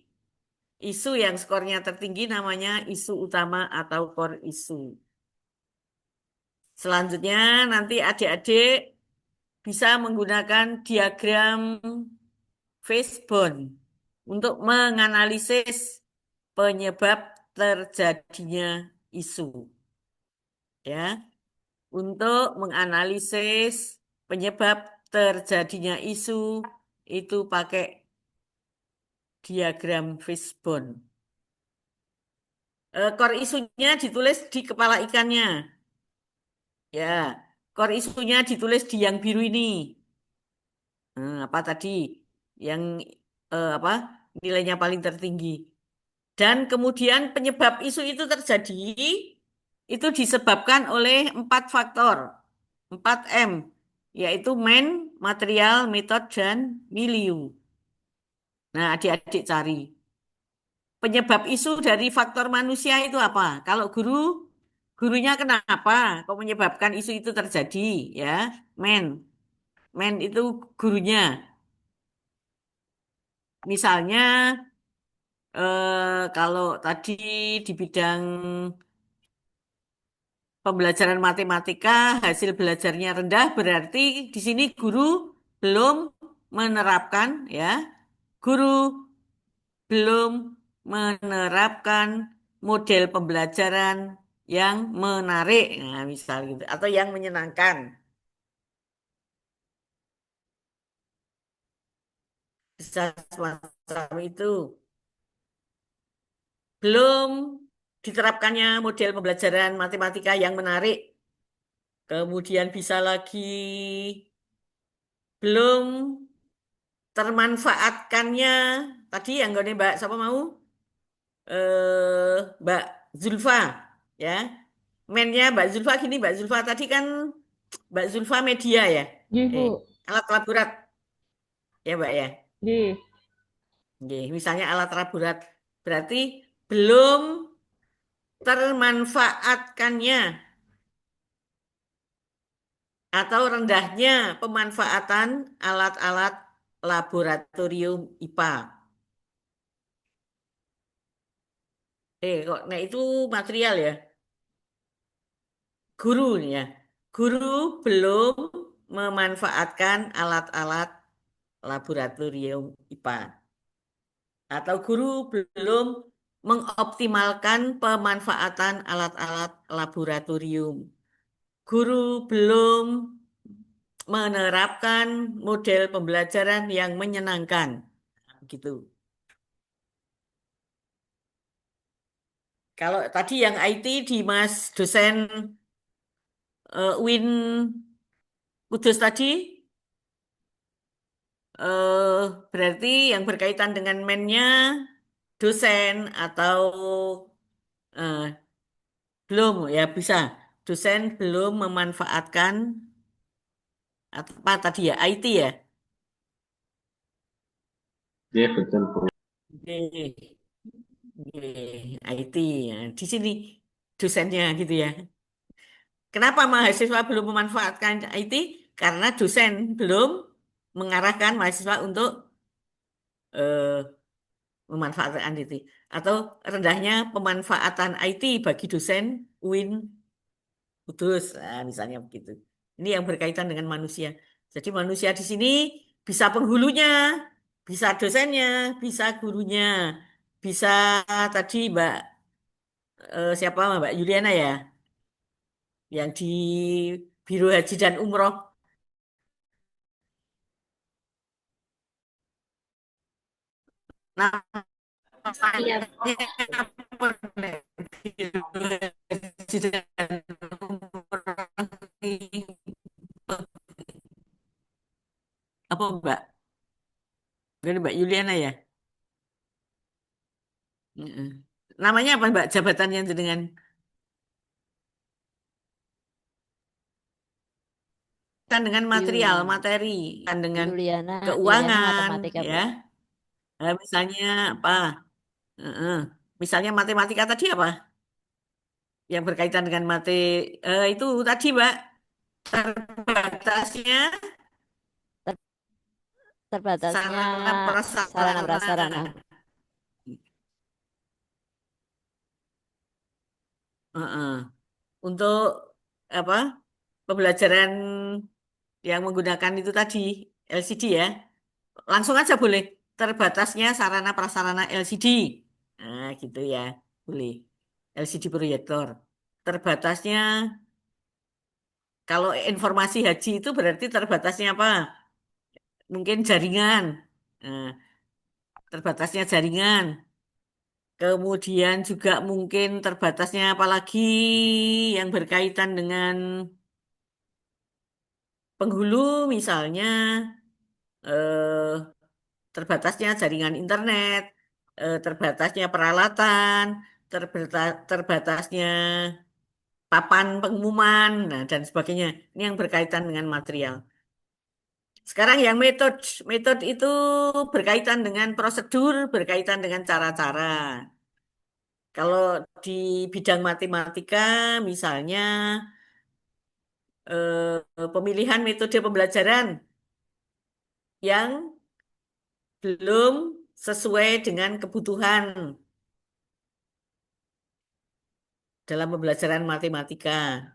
isu yang skornya tertinggi namanya isu utama atau core isu. Selanjutnya nanti adik-adik bisa menggunakan diagram Fishbone untuk menganalisis penyebab terjadinya isu. Ya, untuk menganalisis penyebab terjadinya isu itu pakai diagram Fishbone. Core isunya ditulis di kepala ikannya. Ya, core isunya ditulis di yang biru ini. Apa tadi? Yang apa? Nilainya paling tertinggi. Dan kemudian penyebab isu itu terjadi itu disebabkan oleh 4 faktor. 4M. yaitu man, material, metode, dan milieu. Nah, adik-adik cari. Penyebab isu dari faktor manusia itu apa? Kalau gurunya kenapa? Kok menyebabkan isu itu terjadi? Ya, man. Man itu gurunya. Misalnya, kalau tadi di bidang pembelajaran matematika hasil belajarnya rendah, berarti di sini guru belum menerapkan, ya, guru belum menerapkan model pembelajaran yang menarik, nah, misal gitu, atau yang menyenangkan. Bisa semacam itu. Belum diterapkannya model pembelajaran matematika yang menarik. Kemudian bisa lagi belum termanfaatkannya tadi yang gini Mbak siapa mau? Mbak Zulfa, ya. Mainnya Mbak Zulfa gini, Mbak Zulfa tadi kan Mbak Zulfa media ya. Nggih, Bu. Alat laborat ya Mbak ya. Nggih. Nggih, misalnya alat laborat berarti belum termanfaatkannya atau rendahnya pemanfaatan alat-alat laboratorium IPA. Kok, nah itu material ya. Guru nih ya. Guru belum memanfaatkan alat-alat laboratorium IPA. Atau guru belum mengoptimalkan pemanfaatan alat-alat laboratorium. Guru belum menerapkan model pembelajaran yang menyenangkan. Gitu. Kalau tadi yang IT di Mas dosen UIN Kudus tadi, berarti yang berkaitan dengan mennya dosen atau belum ya bisa. Dosen belum memanfaatkan apa tadi ya IT ya. Iya, betul, Bu. Oke. IT ya. Di sini dosennya gitu ya. Kenapa mahasiswa belum memanfaatkan IT? Karena dosen belum mengarahkan mahasiswa untuk memanfaatkan IT. Atau rendahnya pemanfaatan IT bagi dosen UIN Kudus, nah, misalnya begitu. Ini yang berkaitan dengan manusia. Jadi manusia di sini bisa penghulunya, bisa dosennya, bisa gurunya, bisa tadi Mbak siapa Mbak Yuliana ya, yang di Biro Haji dan Umroh. Nah, Iya, apa Mbak? Bukan Mbak Yuliana ya? Heeh. Namanya apa Mbak jabatannya dengan kan dengan material, Yu- materi, kan dengan Yuliana keuangan, matematika, ya. Bu. Misalnya apa? Heeh. Misalnya matematika tadi apa? Yang berkaitan dengan itu tadi, Mbak, terbatasnya Terbatasnya sarana sarana prasarana. prasarana. Heeh. Untuk apa? Pembelajaran yang menggunakan itu tadi LCD ya. Langsung aja boleh. Terbatasnya sarana prasarana LCD. Nah, gitu ya. Boleh. LCD proyektor. Terbatasnya kalau informasi haji itu berarti terbatasnya apa? Mungkin jaringan. Nah, terbatasnya jaringan. Kemudian juga mungkin terbatasnya apalagi yang berkaitan dengan penghulu misalnya eh, terbatasnya jaringan internet, terbatasnya peralatan, terbatasnya papan pengumuman, nah, dan sebagainya. Ini yang berkaitan dengan material. Sekarang yang metode. Metode itu berkaitan dengan prosedur, berkaitan dengan cara-cara. Kalau di bidang matematika, misalnya pemilihan metode pembelajaran yang belum sesuai dengan kebutuhan dalam pembelajaran matematika.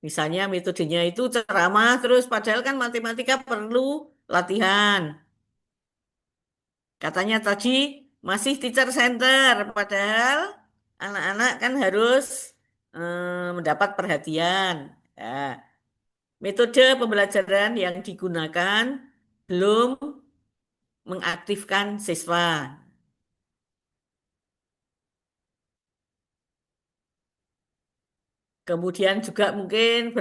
Misalnya metodenya itu ceramah terus, padahal kan matematika perlu latihan. Katanya tadi masih teacher center, padahal anak-anak kan harus mendapat perhatian. Ya, metode pembelajaran yang digunakan belum mengaktifkan siswa. Kemudian juga mungkin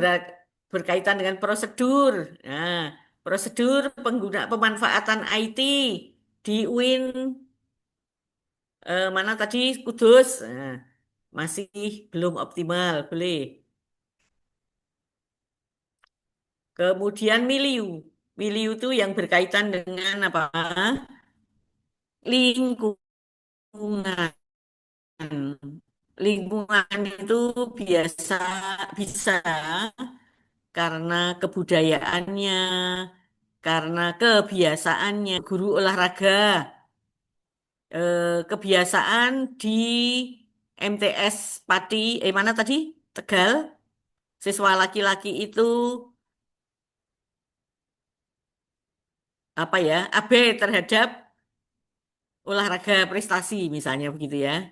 berkaitan dengan prosedur. Nah, prosedur pemanfaatan IT di UIN mana tadi Kudus. Nah, masih belum optimal, boleh. Kemudian milieu. Milieu itu yang berkaitan dengan apa? Lingkungan. Lingkungan itu biasa bisa karena kebudayaannya, karena kebiasaannya, guru olahraga, kebiasaan di MTS Pati, mana tadi? Tegal, siswa laki-laki itu apa ya, abe terhadap olahraga prestasi misalnya begitu ya.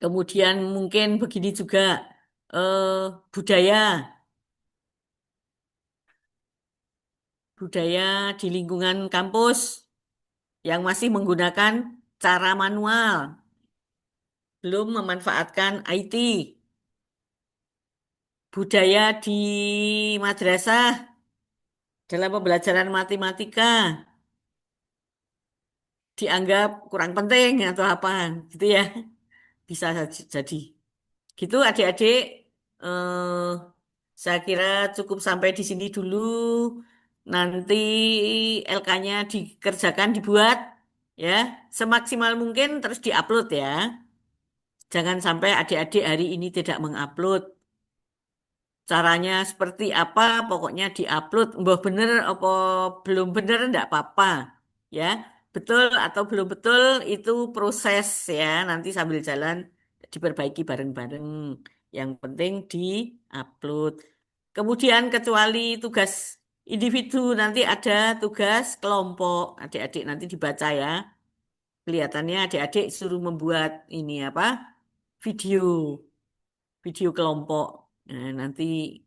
Kemudian mungkin begini juga eh, budaya, budaya di lingkungan kampus yang masih menggunakan cara manual, belum memanfaatkan IT. Budaya di madrasah dalam pembelajaran matematika dianggap kurang penting atau apa, gitu ya. Bisa jadi. Gitu adik-adik, eh, saya kira cukup sampai di sini dulu. Nanti LK-nya dikerjakan, dibuat ya, semaksimal mungkin terus diupload ya. Jangan sampai adik-adik hari ini tidak mengupload. Caranya seperti apa, pokoknya diupload. Mbah bener apa belum bener enggak apa-apa. Ya, betul atau belum betul itu proses ya. Nanti sambil jalan diperbaiki bareng-bareng. Yang penting diupload. Kemudian kecuali tugas individu, nanti ada tugas kelompok. Adik-adik nanti dibaca ya. Kelihatannya adik-adik suruh membuat ini apa? Video kelompok. Nah, nanti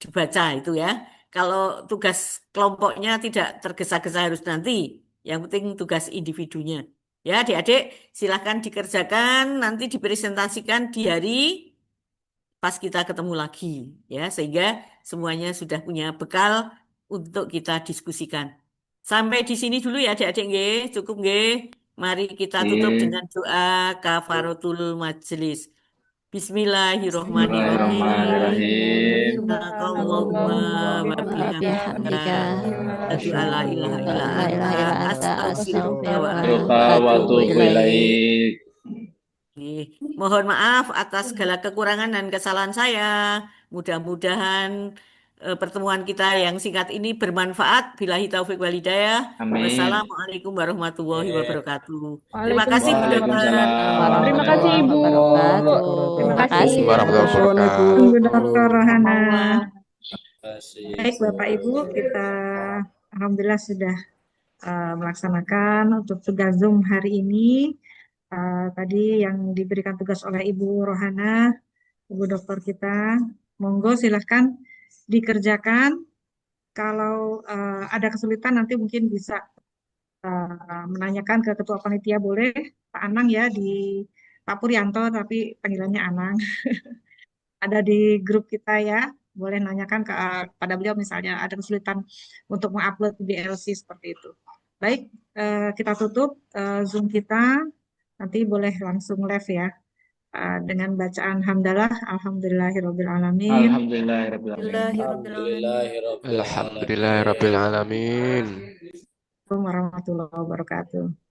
dibaca itu ya. Kalau tugas kelompoknya tidak tergesa-gesa harus nanti. Yang penting tugas individunya. Ya, adik-adik silahkan dikerjakan, nanti dipresentasikan di hari pas kita ketemu lagi. Ya, sehingga semuanya sudah punya bekal untuk kita diskusikan. Sampai di sini dulu ya adik-adik nggih, cukup nggih. Mari kita tutup dengan doa kafaratul majelis. Bismillahirrohmanirrohim. Allahumma wa bihamdika asyhadu an la ilaha illa anta astaghfiruka wa wa atubu atubu ilaik. Mohon maaf atas segala kekurangan dan kesalahan saya. Mudah-mudahan pertemuan kita yang singkat ini bermanfaat. Billahi taufik wal hidayah. Amin. Wassalamualaikum warahmatullahi wabarakatuh. Terima kasih Bu Dokter. Waalaikumsalam. Terima kasih Ibu. Terima kasih. Warahmatullahi wabarakatuh. Tunggu Dokter Rohana. Kasih. Baik Bapak Ibu, kita alhamdulillah sudah melaksanakan untuk tugas Zoom hari ini. Tadi yang diberikan tugas oleh Ibu Rohana, Ibu Dokter kita, monggo silahkan dikerjakan. Kalau ada kesulitan nanti mungkin bisa menanyakan ke Ketua Panitia, boleh Pak Anang ya, di Pak Puryanto tapi panggilannya Anang. Ada di grup kita ya, boleh nanyakan kepada beliau misalnya ada kesulitan untuk mengupload DLC seperti itu. Baik, kita tutup Zoom kita, nanti boleh langsung live ya. dengan bacaan hamdalah, alhamdulillahirabbil alamin. Alhamdulillahirrahmanirrahim. Alhamdulillahirabbil alamin. Alhamdulillahirabbil alamin. Assalamualaikum warahmatullahi wabarakatuh.